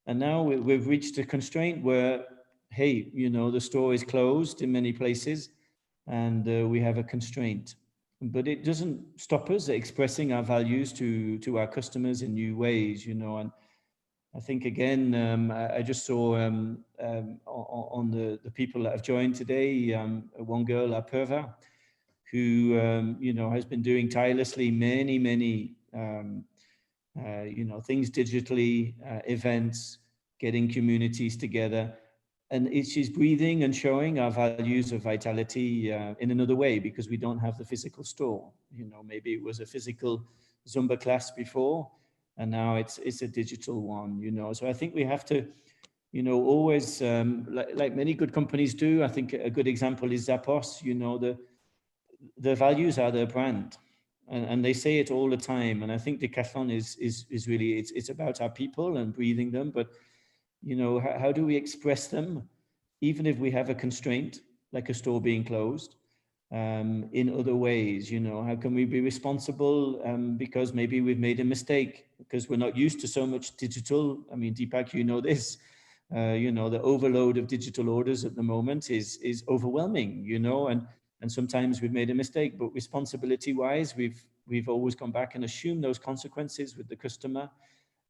And now we've reached a constraint where, hey, you know, the store is closed in many places, and we have a constraint. But it doesn't stop us expressing our values to our customers in new ways, you know. And I think, again, I just saw on the people that have joined today, one girl, Apurva, who, you know, has been doing tirelessly many, you know, things digitally, events, getting communities together. And she's breathing and showing our values of vitality in another way, because we don't have the physical store. You know, maybe it was a physical Zumba class before, and now it's a digital one, you know. So I think we have to, you know, always, like many good companies do, I think a good example is Zappos, you know, the values are their brand, and they say it all the time. And I think Decathlon is really, it's about our people and breathing them. But, you know, how do we express them, even if we have a constraint, like a store being closed, in other ways? You know, how can we be responsible because maybe we've made a mistake, because we're not used to so much digital. I mean, Deepak, you know this, you know, the overload of digital orders at the moment is overwhelming, you know, and sometimes we've made a mistake. But responsibility wise, we've always gone back and assumed those consequences with the customer.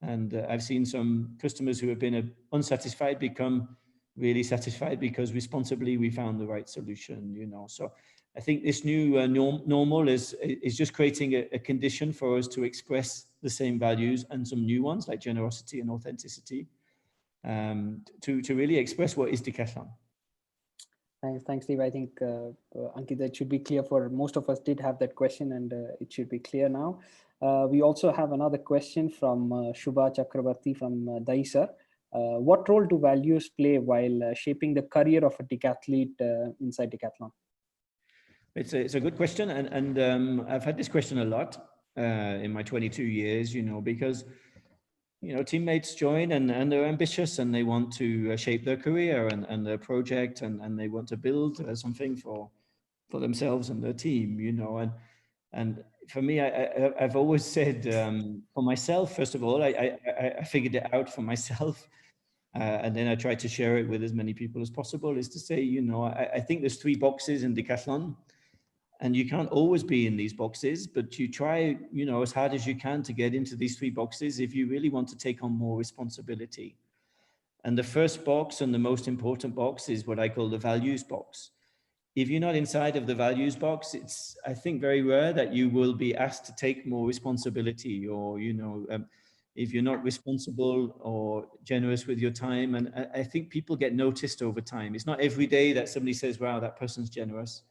And I've seen some customers who have been unsatisfied become really satisfied, because responsibly we found the right solution, you know. So I think this new normal is just creating a condition for us to express the same values, and some new ones like generosity and authenticity, to really express what is Decathlon. Thanks, Steve. I think, Ankita, it should be clear for most of us did have that question, and it should be clear now. We also have another question from Shubha Chakrabarti from Daisa. What role do values play while shaping the career of a decathlete inside Decathlon? It's a good question, and I've had this question a lot in my 22 years, you know, because, you know, teammates join and they're ambitious, and they want to shape their career and their project, and they want to build something for themselves and their team, you know. And for me, I've always said, for myself, first of all, I figured it out for myself, and then I tried to share it with as many people as possible, is to say, you know, I think there's 3 boxes in Decathlon. And you can't always be in these boxes, but you try, you know, as hard as you can to get into these 3 boxes if you really want to take on more responsibility. And the first box, and the most important box, is what I call the values box. If you're not inside of the values box, it's, I think, very rare that you will be asked to take more responsibility, or, you know, if you're not responsible or generous with your time. And I think people get noticed over time. It's not every day that somebody says, wow, that person's generous.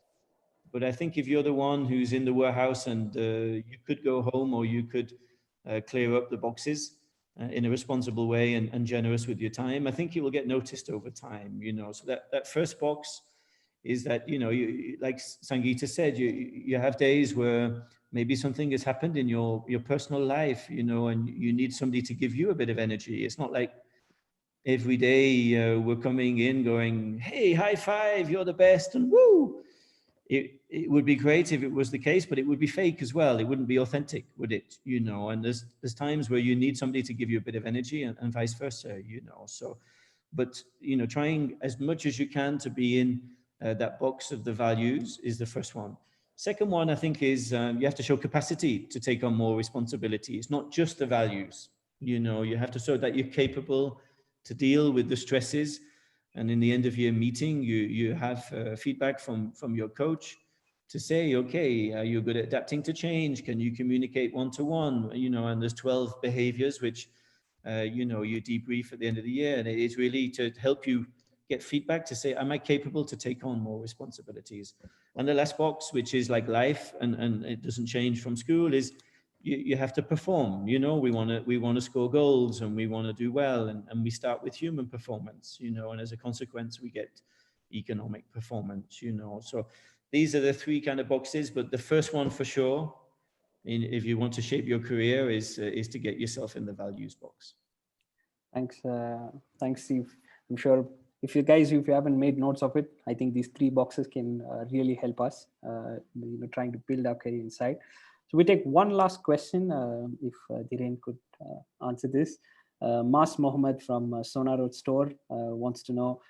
But I think if you're the one who's in the warehouse, and you could go home, or you could clear up the boxes in a responsible way, and generous with your time, I think you will get noticed over time, you know. So that first box is that, you know, you, like Sangeeta said, you have days where maybe something has happened in your personal life, you know, and you need somebody to give you a bit of energy. It's not like every day we're coming in going, hey, high five, you're the best, and woo. It would be great if it was the case, but it would be fake as well. It wouldn't be authentic, would it? You know, and there's times where you need somebody to give you a bit of energy, and vice versa, you know. So, but, you know, trying as much as you can to be in that box of the values is the first one. Second one, I think, is you have to show capacity to take on more responsibility. It's not just the values, you know. You have to show that you're capable to deal with the stresses. And in the end of your meeting, you have feedback from your coach to say, okay, are you good at adapting to change? Can you communicate one-to-one? You know, and there's 12 behaviors which, you know, you debrief at the end of the year. And it's really to help you get feedback to say, am I capable to take on more responsibilities? And the last box, which is like life, and it doesn't change from school, is you have to perform. You know, we want to score goals, and we want to do well, and we start with human performance, you know, and as a consequence we get economic performance, you know. So these are the three kind of boxes, but the first one for sure, if you want to shape your career, is to get yourself in the values box. Thanks, thanks, Steve. I'm sure if you haven't made notes of it, I think these three boxes can really help us, trying to build our career inside. So we take one last question, if Dhiren could answer this. Mas Mohammed from Sona Road Store wants to know,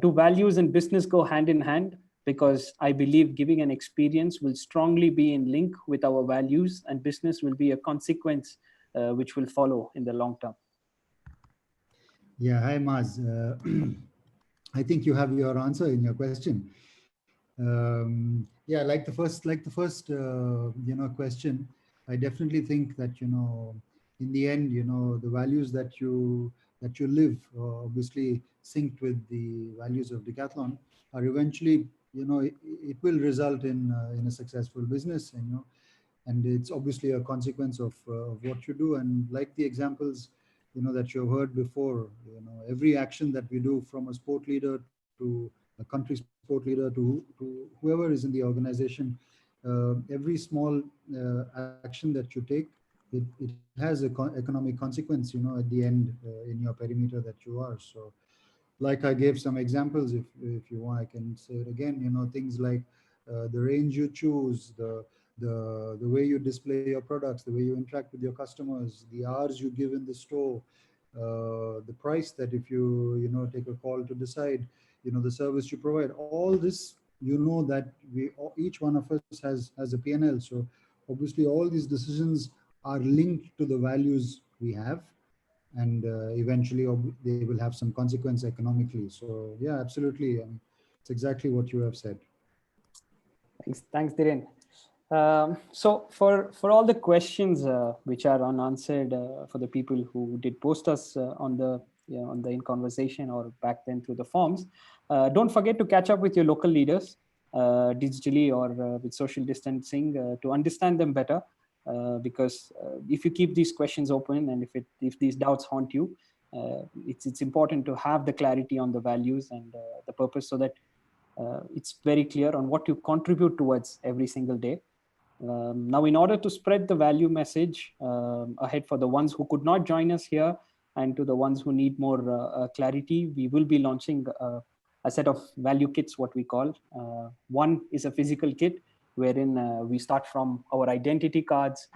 do values and business go hand in hand? Because I believe giving an experience will strongly be in link with our values, and business will be a consequence which will follow in the long term. Yeah, hi Maz. I think you have your answer in your question. Yeah, like the first question. I definitely think that in the end, the values that you live, obviously synced with the values of Decathlon, are eventually it will result in a successful business, and it's obviously a consequence of what you do. And like the examples that you've heard before, every action that we do, from a sport leader to a country sport leader to whoever is in the organization, every small action that you take, it has a economic consequence at the end, in your perimeter that you are. So like I gave some examples, if you want I can say it again, things like the range you choose, the way you display your products, the way you interact with your customers, the hours you give in the store, the price that if you take a call to decide, the service you provide, all this, that each one of us has a P&L. So obviously all these decisions are linked to the values we have, and eventually they will have some consequence economically. So yeah, absolutely, it's exactly what you have said. Thanks, Dhiren. So for all the questions which are unanswered, for the people who did post us on the in conversation or back then through the forms, don't forget to catch up with your local leaders digitally or with social distancing to understand them better. Because if you keep these questions open, and if these doubts haunt you, it's important to have the clarity on the values and the purpose, so that it's very clear on what you contribute towards every single day. Now, in order to spread the value message ahead for the ones who could not join us here, and to the ones who need more clarity, we will be launching a set of value kits, what we call. One is a physical kit, wherein we start from our identity cards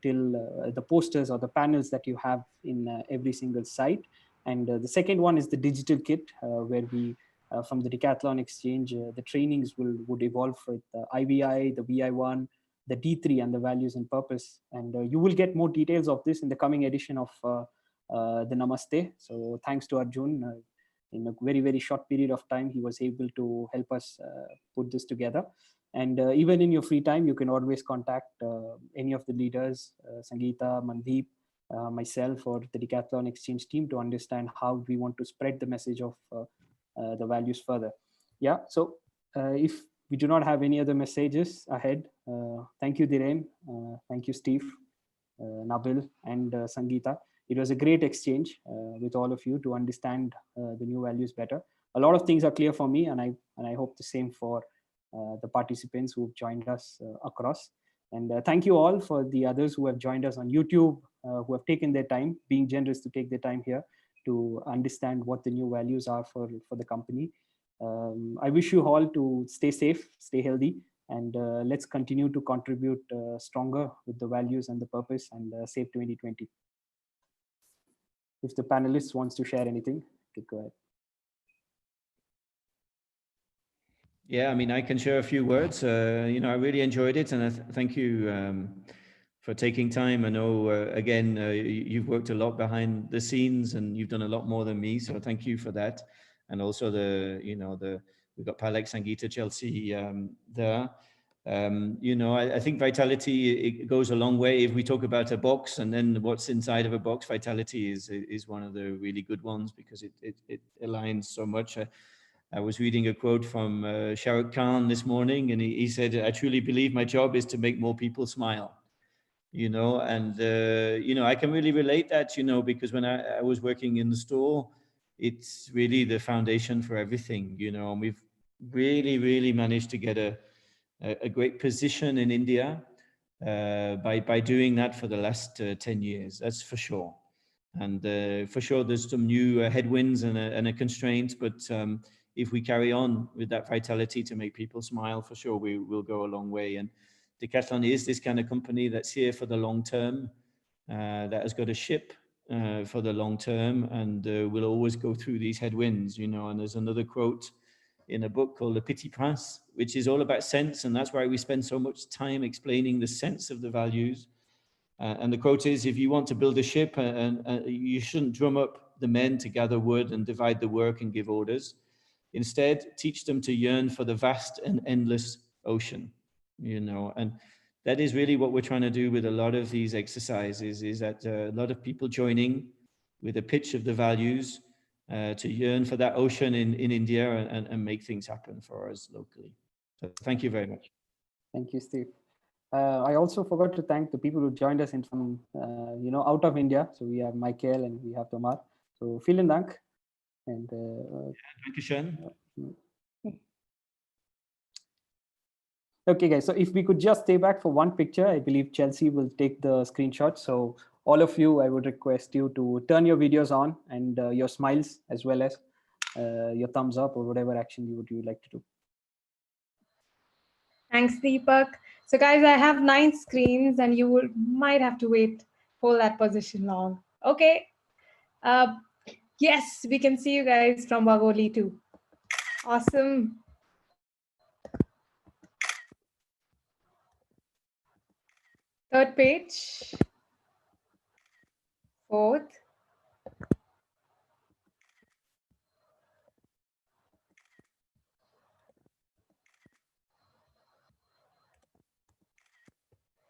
till the posters or the panels that you have in every single site. And the second one is the digital kit, where we, from the Decathlon Exchange, the trainings would evolve with the IVI, the VI1, the D3, and the values and purpose. And you will get more details of this in the coming edition of the Namaste. So thanks to Arjun. In a very, very short period of time, he was able to help us put this together. And even in your free time, you can always contact any of the leaders, Sangeeta, Mandeep, myself, or the Decathlon Exchange team, to understand how we want to spread the message of the values further. Yeah, so if we do not have any other messages ahead, thank you, Dhiren. Thank you, Steve, Nabil, and Sangeeta. It was a great exchange with all of you to understand the new values better. A lot of things are clear for me, and I hope the same for the participants who've joined us across. And thank you all for the others who have joined us on YouTube, who have taken their time, being generous to take their time here to understand what the new values are for the company. I wish you all to stay safe, stay healthy, and let's continue to contribute stronger with the values and the purpose, and save 2020. If the panelists wants to share anything, go ahead. Yeah, I mean, I can share a few words. I really enjoyed it, and I thank you for taking time. I know, again, you've worked a lot behind the scenes, and you've done a lot more than me, so thank you for that. And also we've got Palek, Sangeeta, Chelsea there. I think vitality, it goes a long way. If we talk about a box and then what's inside of a box, vitality is one of the really good ones, because it aligns so much. I was reading a quote from Shah Rukh Khan this morning, and he said, "I truly believe my job is to make more people smile." And I can really relate that, because when I was working in the store, it's really the foundation for everything, and we've really, really managed to get a great position in India by doing that for the last 10 years. That's for sure. And for sure, there's some new headwinds and a constraint, but if we carry on with that vitality to make people smile, for sure, we will go a long way. And Decathlon is this kind of company that's here for the long term, that has got a ship for the long term, and will always go through these headwinds, you know. And there's another quote in a book called Le Petit Prince, which is all about sense, and that's why we spend so much time explaining the sense of the values. And the quote is, if you want to build a ship, you shouldn't drum up the men to gather wood and divide the work and give orders. Instead, teach them to yearn for the vast and endless ocean, you know. And that is really what we're trying to do with a lot of these exercises, is that a lot of people joining with a pitch of the values to yearn for that ocean in India and make things happen for us locally. So thank you very much. Thank you, Steve. I also forgot to thank the people who joined us in from, out of India. So we have Michael and we have Tomar. So vielen Dank. And Dankeschön. Okay, guys. So if we could just stay back for one picture, I believe Chelsea will take the screenshot. So all of you, I would request you to turn your videos on and your smiles, as well as your thumbs up or whatever action you would like to do. Thanks, Deepak. So guys, I have 9 screens and you might have to hold that position long. Okay. Yes, we can see you guys from Wagoli too. Awesome. Third page. Fourth.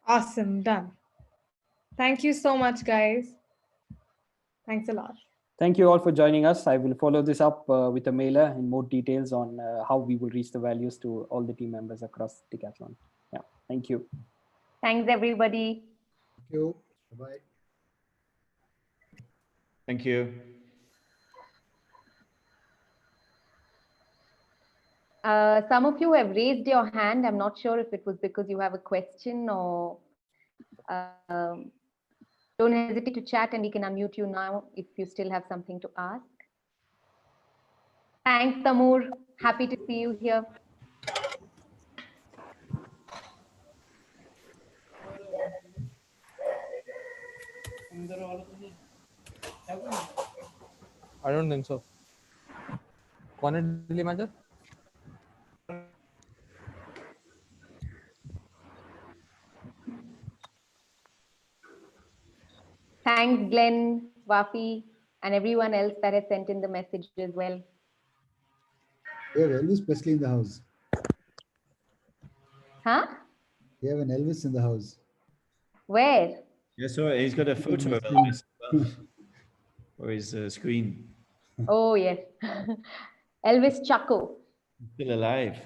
Awesome, done. Thank you so much, guys. Thanks a lot. Thank you all for joining us. I will follow this up with a mailer and more details on how we will reach the values to all the team members across Decathlon. Yeah, thank you. Thanks, everybody. Thank you. Bye-bye. Thank you. Some of you have raised your hand. I'm not sure if it was because you have a question or don't hesitate to chat and we can unmute you now if you still have something to ask. Thanks, Tamur. Happy to see you here. I don't think so. कौन है Delhi manager? Thanks, Glenn, Wafi, and everyone else that has sent in the message as well. We have Elvis Presley in the house. Huh? We have an Elvis in the house. Where? Yes, so he's got a photo of Elvis for his screen. Oh, yes. Elvis Chaco. Still alive.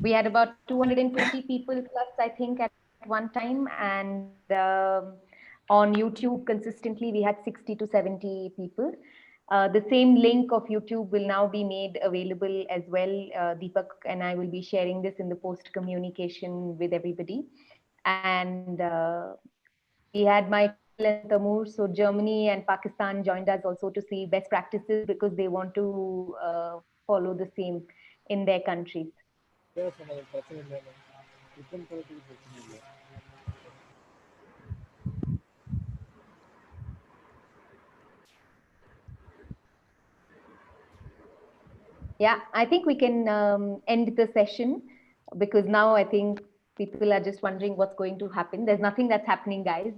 We had about 220 people plus, I think, at one time. And on YouTube, consistently, we had 60 to 70 people. The same link of YouTube will now be made available as well. Deepak and I will be sharing this in the post communication with everybody. And we had Michael and Tamur. So Germany and Pakistan joined us also to see best practices because they want to follow the same in their countries. Yeah, I think we can end the session because now I think people are just wondering what's going to happen. There's nothing that's happening, guys.